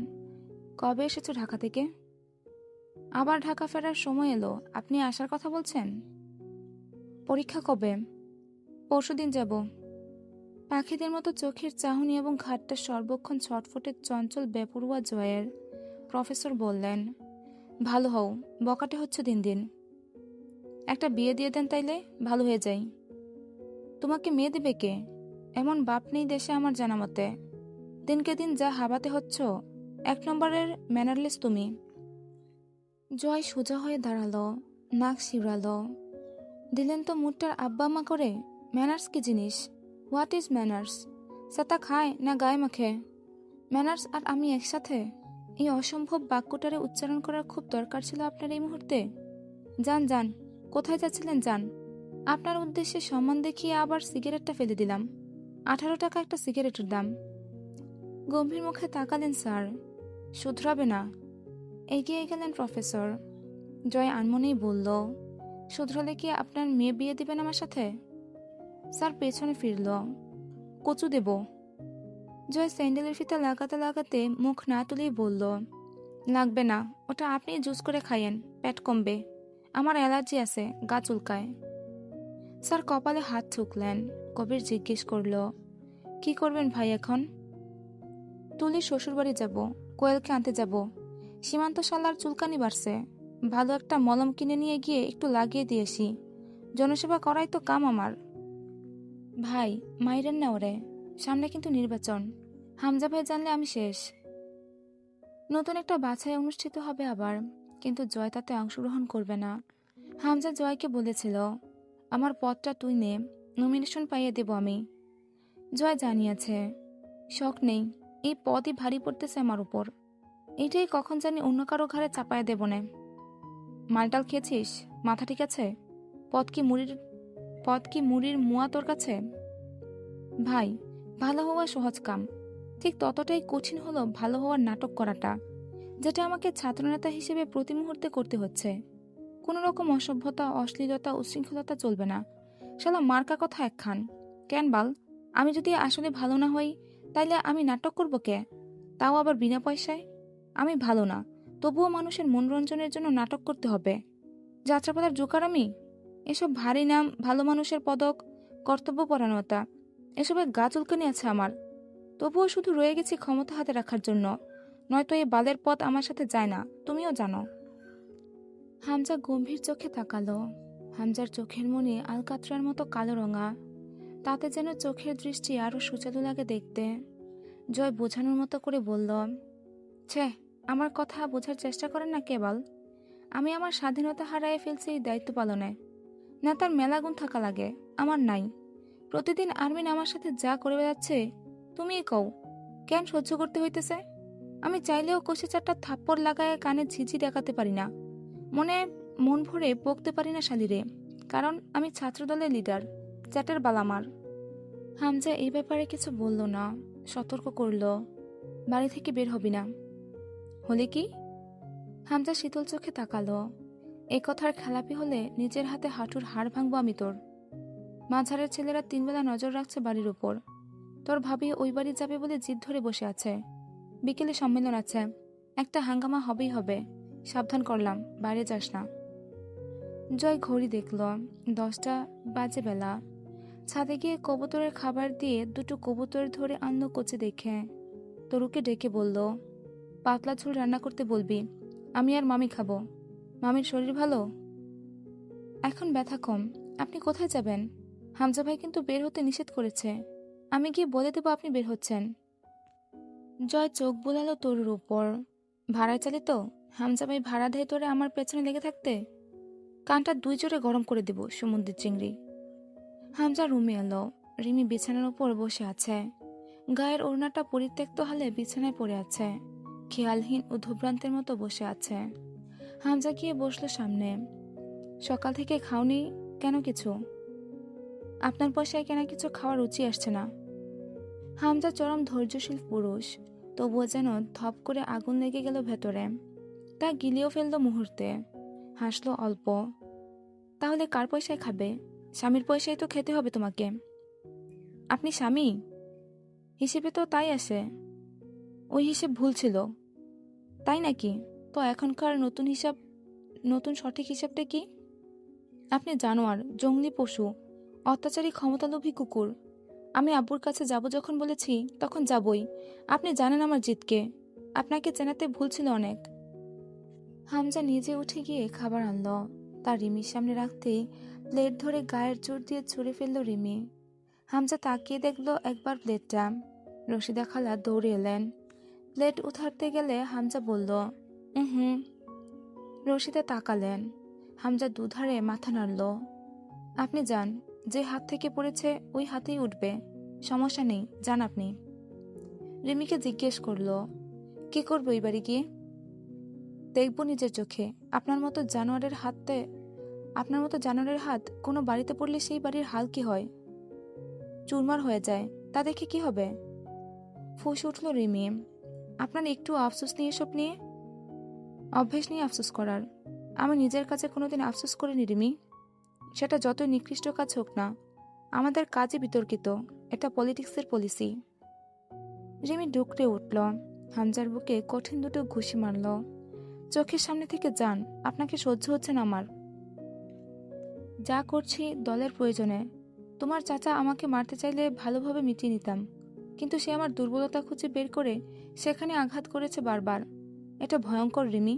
কবে এসেছো ঢাকা থেকে? আবার ঢাকা ফেরার সময় এলো, আপনি আসার কথা বলছেন? পরীক্ষা কবে? পরশুদিন যাব। পাখিদের মতো চোখের চাহনি এবং ঘাটটা সর্বক্ষণ ছটফটে চঞ্চল বেপরোয়া জয়ের। প্রফেসর বললেন, ভালো হও, বকাটে হচ্ছে দিন দিন। একটা বিয়ে দিয়ে দেন তাইলে ভালো হয়ে যাই। তোমাকে মেয়ে দেবে কে? এমন বাপ নেই দেশে আমার জানা মতে। দিনকে দিন যা হাবাতে হচ্ছ, 1 নম্বরের ম্যানারলেস তুমি। জয় সোজা হয়ে দাঁড়ালো, নাক শিউরালো। দিলেন তো মুডটার আব্বা মা করে। ম্যানার্স কি জিনিস? What is manners? সাতা খায় না গায়ে মাখে? ম্যানার্স আর আমি একসাথে? এই অসম্ভব বাক্যটারে উচ্চারণ করার খুব দরকার ছিল আপনার এই মুহূর্তে? যান যান, কোথায় যাচ্ছিলেন যান। আপনার উদ্দেশ্যে সম্মান দেখিয়ে আবার সিগারেটটা ফেলে দিলাম। 18 টাকা একটা সিগারেটের দাম। গম্ভীর মুখে তাকালেন স্যার। শুধরাবে না? এগিয়ে গেলেন প্রফেসর। জয় আনমনেই বলল, শুধরালে কি আপনার মেয়ে বিয়ে দিবেন আমার সাথে? স্যার পেছনে ফিরল। কচু দেব। জয় স্যান্ডেলের ফিতা লাগাতে লাগাতে মুখ না তুলেই বলল, লাগবে না, ওটা আপনি জুস করে খাইয়েন, পেট কমবে। আমার অ্যালার্জি আছে, গা চুলকায়। স্যার কপালে হাত ঠুকলেন। কবির জিজ্ঞেস করল, কি করবেন ভাই এখন? তুলির শ্বশুরবাড়ি যাব, কোয়েলকে আনতে যাব। সীমান্ত শালার চুলকানি বাড়ছে, ভালো একটা মলম কিনে নিয়ে গিয়ে একটু লাগিয়ে দিয়েছি। জনসেবা করাই তো কাম আমার। ভাই, মাইরেন না ওরে, সামনে কিন্তু নির্বাচন। হামজা ভাই জানলে আমি শেষ। নতুন একটা বাছাই অনুষ্ঠিত হবে আবার, কিন্তু জয় তাতে অংশগ্রহণ করবে না। হামজা জয়কে বলেছিল, আমার পদটা তুই নে, নমিনেশন পাইয়ে দেব আমি। জয় জানিয়েছে, শখ নেই, এই পদই ভারী পড়তেছে আমার উপর। এইটাই কখন জানি অন্য কারো ঘাড়ে চাপায় দেব না। মালটাল খেয়েছিস? মাথা ঠিক আছে? পদ কি মুড়ির মুয়া তোর কাছে? ভাই, ভালো হওয়া সহজ কাম, ঠিক ততটাই কঠিন হলো ভালো হওয়ার নাটক করাটা, যেটা আমাকে ছাত্রনেতা হিসেবে প্রতি মুহূর্তে করতে হচ্ছে। কোনো রকম অসভ্যতা, অশ্লীলতা, উচ্ছৃঙ্খলতা চলবে না। শালা মার্কা কথা একখান। কেন বাল, আমি যদি আসলে ভালো না হই, তাইলে আমি নাটক করব কে? তাও আবার বিনা পয়সায়। আমি ভালো না, তবুও মানুষের মনোরঞ্জনের জন্য নাটক করতে হবে। যাত্রাপালার জোকার আমি? এসব ভারী নাম, ভালো মানুষের পদক, কর্তব্যপরায়ণতা, এসবে গা চুলকানি আছে আমার। তবুও শুধু রয়ে গেছি ক্ষমতা হাতে রাখার জন্য, নয়তো এই বালের পথ আমার সাথে যায় না, তুমিও জানো। হামজা গম্ভীর চোখে তাকালো। হামজার চোখের মনে আলকাতরার মতো কালো রঙা, তাতে যেন চোখের দৃষ্টি আরো সুচালু লাগে দেখতে। জয় বোঝানোর মতো করে বলল, ছে, আমার কথা বোঝার চেষ্টা করেন না কেবল। আমি আমার স্বাধীনতা হারাইয়ে ফেলছি এই দায়িত্ব পালনে। নেতার মেলা গুণ থাকা লাগে, আমার নাই। প্রতিদিন আর্মিন আমার সাথে যা করে বেড়াচ্ছে, তুমিই কও, কেন সহ্য করতে হইতেছে? আমি চাইলেও কষে চারটা থাপ্পড় লাগায় কানে ঝিঝি দেখাতে পারি না, মন ভরে বকতে পারি না শালিরে, কারণ আমি ছাত্রদলের লিডার, চ্যাটের বালামার। হামজা এই ব্যাপারে কিছু বলল না, সতর্ক করল, বাড়ি থেকে বের হবি না। হলে কি? হামজা শীতল চোখে তাকালো। এ কথার খেলাপি হলে নিজের হাতে হাঁটুর হাড় ভাঙবো আমি তোর। মাঝারের ছেলেরা 3 বেলা নজর রাখছে বাড়ির উপর। তোর ভাবি ওই বাড়ি যাবে বলে জিদ ধরে বসে আছে। বিকেলে সম্মেলন আছে, একটা হাঙ্গামা হবেই হবে। সাবধান করলাম, বাইরে যাস না। জয় ঘড়ি দেখল, 10টা বাজে বেলা। ছাদে গিয়ে কবুতরের খাবার দিয়ে 2টো কবুতর ধরে আনলো কচি দেখে। তরুকে ডেকে বলল, পাতলা ঝোল রান্না করতে বলবি, আমি আর মামি খাবো। মামির শরীর ভালো? এখন ব্যথা কম। আপনি কোথায় যাবেন? হামজা ভাই কিন্তু বের হতে নিষেধ করেছে। আমি গিয়ে বলে দেবো আপনি বের হচ্ছেন। জয় চোখ বুলালো তরুর উপর। ভাড়ায় চালি তো? হামজা ভাই ভাড়া দেয় তোরে আমার পেছনে লেগে থাকতে? কানটা 2 জোরে গরম করে দেব সমুদ্রের চিংড়ি। হামজা রুমে এলো। রিমি বিছানার উপর বসে আছে। গায়ের ওড়নাটা পরিত্যক্ত হালে বিছানায় পড়ে আছে। খেয়ালহীন উদ্ধভ্রান্তের মতো বসে আছে। হামজা গিয়ে বসলো সামনে। সকাল থেকে খাওনি কেন কিছু? আপনার পয়সায় কেনা কিছু খাওয়ার রুচি আসছে না। হামজা চরম ধৈর্যশীল পুরুষ, তবুও যেন ধপ করে আগুন লেগে গেল ভেতরে। তা গিলিয়েও ফেলল মুহূর্তে। হাসলো অল্প। তাহলে কার পয়সায় খাবে? স্বামীর পয়সায় তো খেতে হবে তোমাকে। আপনি স্বামী? হিসেবে তো তাই আসে। ওই হিসেব ভুল ছিল। তাই নাকি? তো এখনকার নতুন সঠিক হিসাবটা কি? আপনি জানোয়ার, জঙ্গলি পশু, অত্যাচারী ক্ষমতালোভী কুকুর। আমি আব্বুর কাছে যাব যখন বলেছি তখন যাবই। আপনি জানেন আমার জিতকে। আপনাকে চেনাতে ভুল ছিল অনেক। হামজা নিজে উঠে গিয়ে খাবার আনলো। তার রিমির সামনে রাখতেই প্লেট ধরে গায়ের জোর দিয়ে ছুঁড়ে ফেললো রিমি। হামজা তাকিয়ে দেখলো একবার প্লেটটা। রশিদা খালা দৌড়ে এলেন। প্লেট উঠাতে গেলে হামজা বলল, হুম। রশিদা তাকালেন। হামজা দুধারে মাথা নাড়ল। আপনি যান, যে হাত থেকে পড়েছে ওই হাতেই উঠবে, সমস্যা নেই, যান আপনি। রিমিকে জিজ্ঞেস করলো, কি করবো এই বাড়ি গিয়ে? দেখবো নিজের চোখে। আপনার মতো জানোয়ারের হাত কোনো বাড়িতে পড়লে সেই বাড়ির হাল কি হয়? চুরমার হয়ে যায়, তা দেখে কি হবে? ফুঁসে উঠল রিমি। আপনার একটু আফসোস নেই এসব নিয়ে? অভ্যেস নিয়ে আফসোস করার? আমি নিজের কাছে কোনোদিন আফসোস করিনি রিমি। সেটা যতই নিকৃষ্ট কাজ হোক না, আমাদের কাজই বিতর্কিত। এটা পলিটিক্সের পলিসি। রিমি ডুকরে উঠল। হামজার বুকে কঠিন 2টো ঘুষি মারল। চোখের সামনে থেকে যান, আপনাকে সহ্য হচ্ছে না আমার। যা করছি দলের প্রয়োজনে। তোমার চাচা আমাকে মারতে চাইলে ভালোভাবে মিটিয়ে নিতাম, কিন্তু সে আমার দুর্বলতা খুঁজে বের করে সেখানে আঘাত করেছে বারবার। এটা ভয়ঙ্কর রিমি।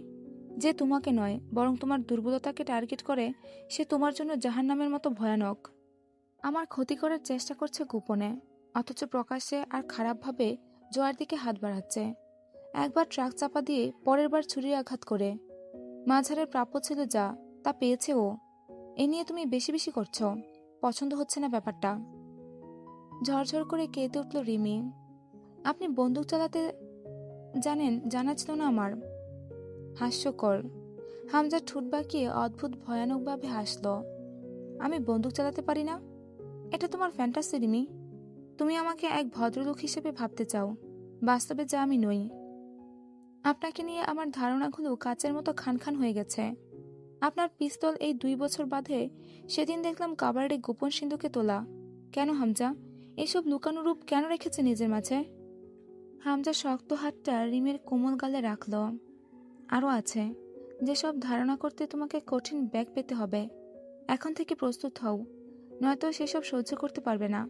যে তোমাকে নয় বরং তোমার দুর্বলতাকে টার্গেট করে, সে তোমার জন্য জাহান্নামের মতো ভয়ানক। আমার ক্ষতি করার চেষ্টা করছে গোপনে, অথচ প্রকাশ্যে আর খারাপভাবে জয়ের দিকে হাত বাড়াচ্ছে। একবার ট্রাক চাপা দিয়ে পরের বার ছুরির আঘাত করে। মাঝারের প্রাপ্য ছিল যা, তা পেয়েছে ও। এ নিয়ে তুমি বেশি বেশি করছো। পছন্দ হচ্ছে না ব্যাপারটা। ঝরঝর করে কেঁদে উঠল রিমি। আপনি বন্দুক চালাতে জানেন জানা ছিল না আমার। হাস্যকর। হামজা ঠোঁট বাঁকিয়ে অদ্ভুত ভয়ানকভাবে হাসল। আমি বন্দুক চালাতে পারি না? এটা তোমার ফ্যান্টাসি রিমি। তুমি আমাকে এক ভদ্রলোক হিসেবে ভাবতে চাও, বাস্তবে যা আমি নই। আপনাকে নিয়ে আমার ধারণাগুলো কাচের মতো খান খান হয়ে গেছে। আপনার পিস্তল এই 2 বছর বাদে সেদিন দেখলাম কাবারে গোপন সিন্ধুকে তোলা। কেন হামজা এসব লুকানো রূপ কেন রেখেছে নিজের মাঝে? হামজা শক্ত হাতটা রিমের কোমল গালে রাখল। আরও আছে, যেসব ধারণা করতে তোমাকে কঠিন ব্যাগ পেতে হবে। এখন থেকে প্রস্তুত হও, নয়তো সেসব সহ্য করতে পারবে না।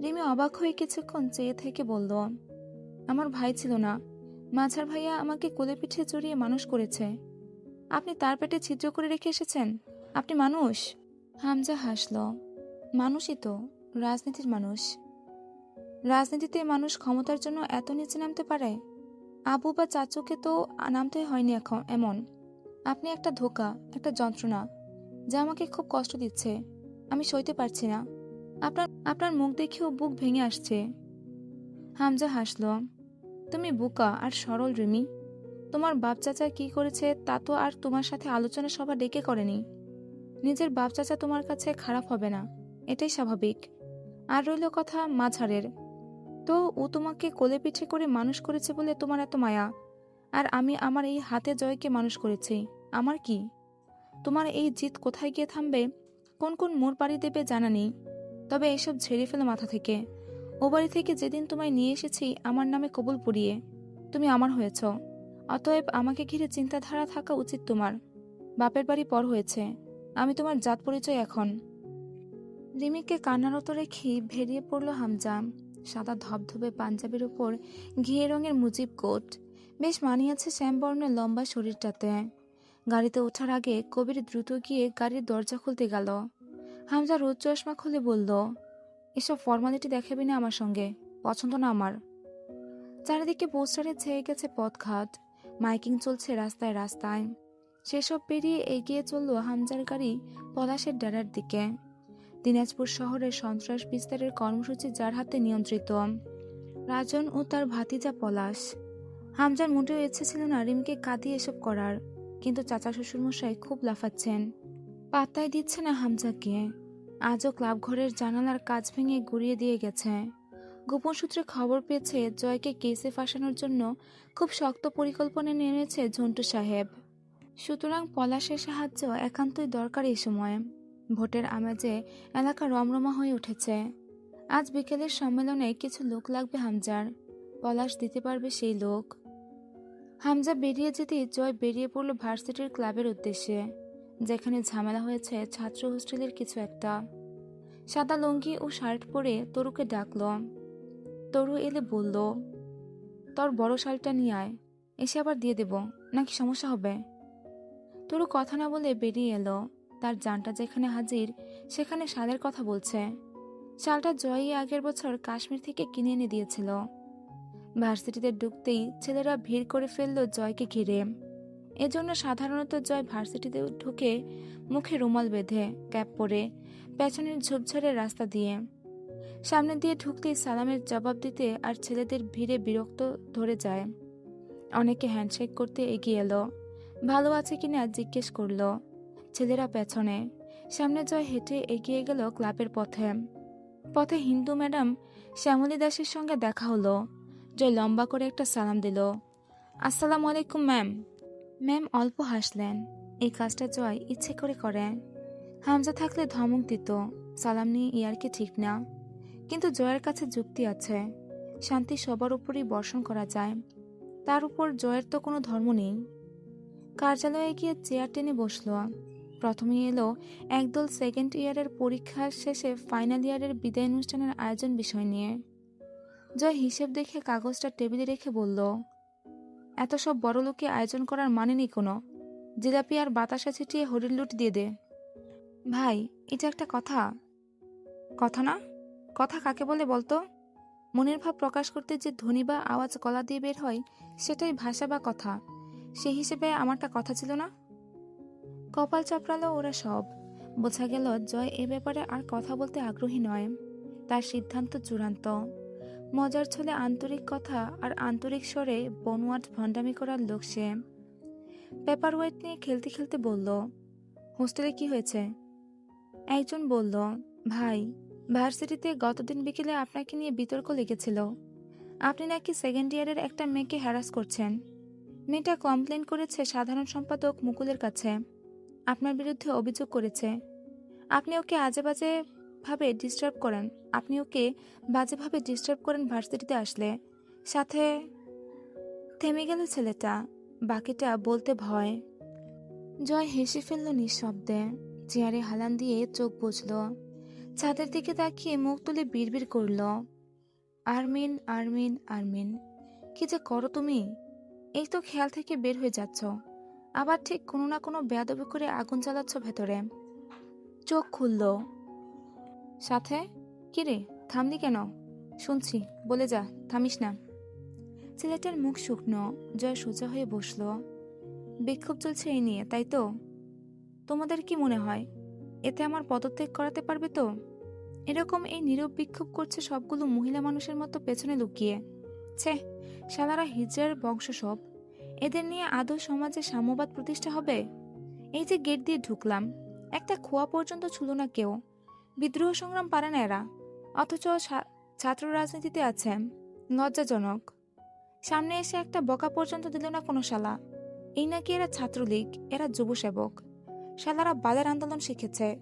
রিমি অবাক হয়ে কিছুক্ষণ চেয়ে থেকে বলল, আমার ভাই ছিল না, মাঝার ভাইয়া আমাকে কোলে পিঠে চড়িয়ে মানুষ করেছে। আপনি তার পেটে ছিদ্র করে রেখে এসেছেন? আপনি মানুষ? হামজা হাসল। মানুষই তো, রাজনীতির মানুষ। রাজনীতিতে মানুষ ক্ষমতার জন্য এত নিচে নামতে পারে? আবু বা চাচুকে তো নামতে হয়নি এখন এমন। আপনি একটা ধোঁকা, একটা যন্ত্রণা, যা আমাকে খুব কষ্ট দিচ্ছে। আমি সইতে পারছি না। আপনার মুখ দেখেও বুক ভেঙে আসছে। হামজা হাসল। তুমি বোকা আর সরল রিমি। তোমার বাপ চাচা কি করেছে তা তো আর তোমার সাথে আলোচনা সভা ডেকে করেনি। নিজের বাপ চাচা তোমার কাছে খারাপ হবে না, এটাই স্বাভাবিক। আর রইল কথা মাঝারের, তো ও তোমাকে কোলে পিঠে করে মানুষ করেছে বলে তোমার এত মায়া। আর আমি আমার এই হাতে জয়কে মানুষ করেছি। আমার কি? তোমার এই জিদ কোথায় গিয়ে থামবে, কোন কোন মোড় পাড়ি দেবে জানা নেই। তবে এসব ঝেড়ে ফেলো মাথা থেকে। ও বাড়ি থেকে যেদিন তোমায় নিয়ে এসেছি আমার নামে কবুল পড়িয়ে, তুমি আমার হয়েছ। অতএব আমাকে ঘিরে চিন্তাধারা থাকা উচিত তোমার। বাপের বাড়ি পর হয়েছে, আমি তোমার জাত পরিচয় এখন। রিমিকে কান্নারত রেখেই বেরিয়ে পড়ল হামজা। সাদা ধবধবে পাঞ্জাবির উপর ঘিয়ে রঙের মুজিব কোট বেশ মানিয়েছে শ্যামবর্ণের লম্বা শরীরটাতে। গাড়িতে ওঠার আগে কবির দ্রুত গিয়ে গাড়ির দরজা খুলতে গেল। হামজা রোদ চশমা খুলে বলল, এসব ফর্মালিটি দেখাবি না আমার সঙ্গে, পছন্দ না আমার। চারিদিকে পোস্টারে ছেয়ে গেছে পথঘাট, মাইকিং চলছে রাস্তায় রাস্তায়। সেসব পেরিয়ে এগিয়ে চলল হামজার গাড়ি পলাশের ডেরার দিকে। দিনাজপুর শহরের সন্ত্রাস বিস্তারের কর্মসূচি যার হাতে নিয়ন্ত্রিত, রাজন ও তার ভাতিজা পলাশ। হামজার মোটেও ইচ্ছে ছিল না রিমকে কাঁদিয়ে এসব করার, কিন্তু চাচা শ্বশুরমশাই খুব লাফাচ্ছেন, পাত্তাই দিচ্ছে না হামজাকে। আজও ক্লাবঘরের জানালার কাঁচ ভেঙে গুঁড়িয়ে দিয়ে গেছে। গোপন সূত্রে খবর পেয়েছে জয়কে কেসে ফাঁসানোর জন্য খুব শক্ত পরিকল্পনা নেমেছে ঝন্টু সাহেব। সুতরাং পলাশের সাহায্য একান্তই দরকার এই সময়। ভোটের আমেজে এলাকা রমরমা হয়ে উঠেছে। আজ বিকেলের সম্মেলনে কিছু লোক লাগবে হামজার, পলাশ দিতে পারবে সেই লোক। হামজা বেরিয়ে যেতেই জয় বেরিয়ে পড়ল ভার্সিটির ক্লাবের উদ্দেশ্যে, যেখানে ঝামেলা হয়েছে ছাত্র হোস্টেলের কিছু একটা। সাদা লুঙ্গি ও শার্ট পরে তরুকে ডাকল। তরু এলে বলল, তোর বড় শালটা নিয়ে আয়, এসে আবার দিয়ে দেব, নাকি সমস্যা হবে? তরু কথা না বলে বেরিয়ে এলো। তার জানটা যেখানে হাজির সেখানে শালের কথা বলছে। শালটা জয়ই আগের বছর কাশ্মীর থেকে কিনে এনে দিয়েছিল। ভার্সিটিতে ঢুকতেই ছেলেরা ভিড় করে ফেলল জয়কে ঘিরে। এজন্য সাধারণত জয় ভার্সিটিতে ঢুকে মুখে রুমাল বেঁধে, ক্যাপ পরে, পেছনের ঝোপঝাড়ের রাস্তা দিয়ে। সামনে দিয়ে ঢুকতেই সালামের জবাব দিতে আর ছেলেদের ভিড়ে বিরক্ত ধরে যায়। অনেকে হ্যান্ডশেক করতে এগিয়ে এলো, ভালো আছে কিনা জিজ্ঞেস করলো। ছেলেরা পেছনে, সামনে জয় হেঁটে এগিয়ে গেল ক্লাবের পথে। পথে হিন্দু ম্যাডাম শ্যামলী দাসের সঙ্গে দেখা হলো। জয় লম্বা করে একটা সালাম দিল, আসসালামু আলাইকুম ম্যাম। ম্যাম অল্প হাসলেন। এই কাজটা জয় ইচ্ছে করে করে। হামজা থাকলে ধমক দিত, সালাম নিয়ে ইয়ারকি ঠিক না। কিন্তু জয়ের কাছে যুক্তি আছে, শান্তি সবার উপরই বর্ষণ করা যায়, তার উপর জয়ের তো কোনো ধর্ম নেই। কার্যালয়ে গিয়ে চেয়ার টেনে বসল। প্রথমেই এলো একদল সেকেন্ড ইয়ারের পরীক্ষার শেষে ফাইনাল ইয়ারের বিদায় অনুষ্ঠানের আয়োজন বিষয় নিয়ে। জয় হিসেব দেখে কাগজটা টেবিলে রেখে বলল, এত সব বড় লোকে আয়োজন করার মানে নেই কোনো, জিলাপি আর বাতাসা ছিটিয়ে হরির লুট দিয়ে দে। ভাই, এটা একটা কথা? কথা না? কথা কাকে বলে বলতো? মনের ভাব প্রকাশ করতে যে ধ্বনি বা আওয়াজ গলা দিয়ে বের হয় সেটাই ভাষা বা কথা। সেই হিসেবে আমারটা কথা ছিল না? কপাল চাপড়ালো ওরা সব। বোঝা গেল জয় এ ব্যাপারে আর কথা বলতে আগ্রহী নয়। তার সিদ্ধান্ত চূড়ান্ত। মজার ছলে আন্তরিক কথা আর আন্তরিক স্বরে বনওয়াট ভণ্ডামি করার লোক সে। পেপার ওয়েট নিয়ে খেলতে খেলতে বলল, হোস্টেলে কি হয়েছে? একজন বলল, ভাই, ভার্সিটিতে গতদিন বিকেলে আপনাকে নিয়ে বিতর্ক লেগেছিল। আপনি নাকি সেকেন্ড ইয়ারের একটা মেয়েকে হ্যারাস করছেন। মেয়েটা কমপ্লেন করেছে সাধারণ সম্পাদক মুকুলের কাছে, আপনার বিরুদ্ধে অভিযোগ করেছে। আপনি ওকে আজেবাজে ভাবে ডিস্টার্ব করেন, বাজেভাবে ডিস্টার্ব করেন ভার্সিটিতে আসলে। সাথে থেমে গেল ছেলেটা, বাকিটা বলতে ভয়। জয় হেসে ফেলল নিঃশব্দে, চেয়ারে হালান দিয়ে চোখ বুঝল। ছাদের দিকে তাকিয়ে মুখ তুলে বিড়বিড় করল, আরমিন আরমিন আরমিন। কি যে করো তুমি, এই তো খেয়াল থেকে বের হয়ে যাচ্ছ, আবার ঠিক কোনো না কোনো বেয়াদবি করে আগুন জ্বালাচ্ছ ভেতরে। চোখ খুলল। সাথে কিরে, থামলি কেন? শুনছি, বলে যা, থামিস না। ছেলেটার মুখ শুকনো। জয় সোজা হয়ে বসল। বিক্ষোভ চলছে এই নিয়ে, তাই তো? তোমাদের কি মনে হয় এতে আমার পদত্যাগ করাতে পারবে তো? এরকম এই নীরব বিক্ষোভ করছে সবগুলো মহিলা মানুষের মতো পেছনে লুকিয়ে। ছে, শালারা হিজড়ার বংশ সব। এদের নিয়ে আদৌ সমাজে সাম্যবাদ প্রতিষ্ঠা হবে? এই যে গেট দিয়ে ঢুকলাম, একটা খোয়া পর্যন্ত ছুলো না কেউ। বিদ্রোহ সংগ্রাম পারে না এরা, অথচ ছাত্র রাজনীতিতে আছে। লজ্জাজনক। সামনে এসে একটা বকা পর্যন্ত দিল না কোনো শালা। এই নাকি এরা ছাত্রলীগ, এরা যুব সেবক। শালারা বালের আন্দোলন শিখেছে।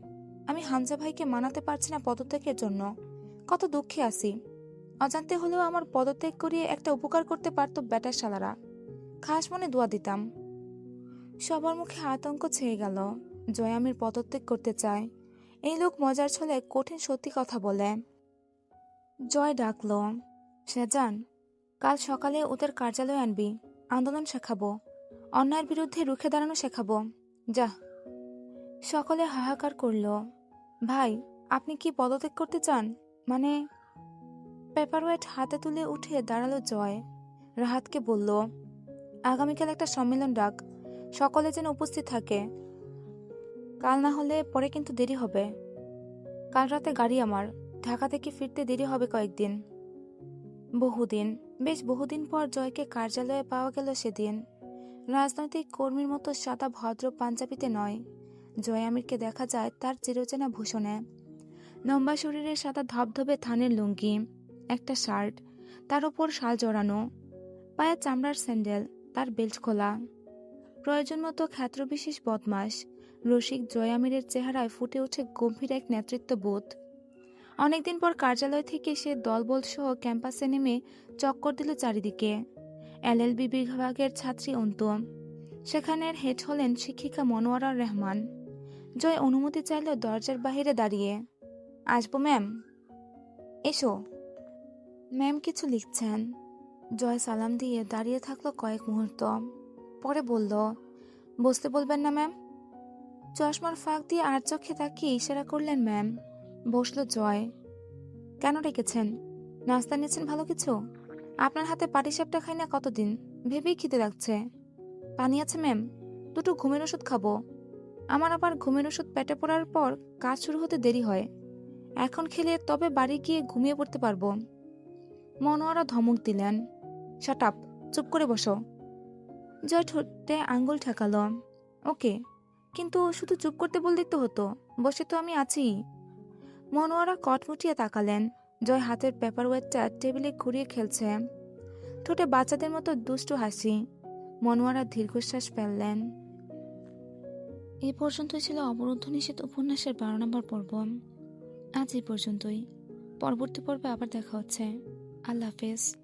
আমি হামজা ভাইকে মানাতে পারছি না পদত্যাগের জন্য। কত দুঃখে আছি। অজান্তে হলেও আমার পদত্যাগ করিয়ে একটা উপকার করতে পারতো ব্যাটার শালারা। খাস মনে দোয়া দিতাম। সবার মুখে আতঙ্ক ছেয়ে গেল। জয় আমির পদত্যাগ করতে চায়। এই লোক মজার ছলে কঠিন সত্যি কথা বলে। জয় ডাকল, শাহজান, কাল সকালে ওদের কার্যালয়ে আনবি। আন্দোলন শেখাবো, অন্যায়ের বিরুদ্ধে রুখে দাঁড়ানো শেখাবো। যা। সকলে হাহাকার করল। ভাই, আপনি কি পদত্যাগ করতে চান? মানে? পেপারওয়েট হাতে তুলে উঠে দাঁড়ালো জয়। রাহাতকে বলল, আগামীকাল একটা সম্মেলন ডাক, সকলে যেন উপস্থিত থাকে। কাল না হলে পরে কিন্তু দেরি হবে। কাল রাতে গাড়ি আমার, ঢাকা থেকে ফিরতে দেরি হবে কয়েকদিন। বহুদিন, বেশ বহুদিন পর জয়কে কার্যালয়ে পাওয়া গেল সেদিন। রাজনৈতিক কর্মীর মতো সাদা ভদ্র পাঞ্জাবিতে নয়, জয় আমিরকে দেখা যায় তার চিরচেনা ভূষণে। লম্বা শরীরে সাদা ধবধবে থানের লুঙ্গি, একটা শার্ট, তার ওপর শাল জড়ানো, পায়ে চামড়ার স্যান্ডেল, তার বেল্ট খোলা। প্রয়োজন মতো ক্ষেত্রবিশেষ বদমাস রসিক জয় আমিরের চেহারায় ফুটে ওঠে গম্ভীর এক নেতৃত্ববোধ। অনেকদিন পর কার্যালয় থেকে সে দলবল সহ ক্যাম্পাসে নেমে চক্কর দিল চারিদিকে। এলএলবি বিভাগের ছাত্রী অন্তু, সেখানের হেড হলেন শিক্ষিকা মনোয়ারা রহমান। জয় অনুমতি চাইল দরজার বাহিরে দাঁড়িয়ে। আসবো ম্যাম? এসো। ম্যাম কিছু লিখছেন। জয় সালাম দিয়ে দাঁড়িয়ে থাকলো কয়েক মুহূর্ত, পরে বলল, বসতে বলবেন না ম্যাম? চশমার ফাঁক দিয়ে আর চোখে তাকিয়ে ইশারা করলেন ম্যাম। বসল জয়। কেন ডেকেছেন? নাস্তা নিয়েছেন ভালো কিছু? আপনার হাতে পাটিসাপটা খাই না কতদিন, ভেবেই খিদে লাগছে। পানি আছে ম্যাম? দুটো ঘুমের ওষুধ খাবো। আমার আবার ঘুমের ওষুধ পেটে পড়ার পর কাজ শুরু হতে দেরি হয়। এখন খেলে তবে বাড়ি গিয়ে ঘুমিয়ে পড়তে পারবো। মনোয়ারা ধমক দিলেন, শাট আপ, চুপ করে বসো। জয় ঠোঁটে আঙ্গুল ঠেকালো। ওকে, কিন্তু শুধু চুপ করতে বললেই তো হতো, বসে তো আমি আছি। মনোয়ারা কটমুটিয়ে তাকালেন। জয় হাতের পেপার ওয়েটটা টেবিলে ঘুরিয়ে খেলছে, ঠোঁটে বাচ্চাদের মতো দুষ্টু হাসি। মনোয়ারা দীর্ঘশ্বাস ফেললেন। এ পর্যন্তই ছিল অবরুদ্ধ নিষেধ উপন্যাসের 12 নম্বর পর্ব। আজ এই পর্যন্তই। পরবর্তী পর্বে আবার দেখা হচ্ছে। আল্লাহ হাফেজ।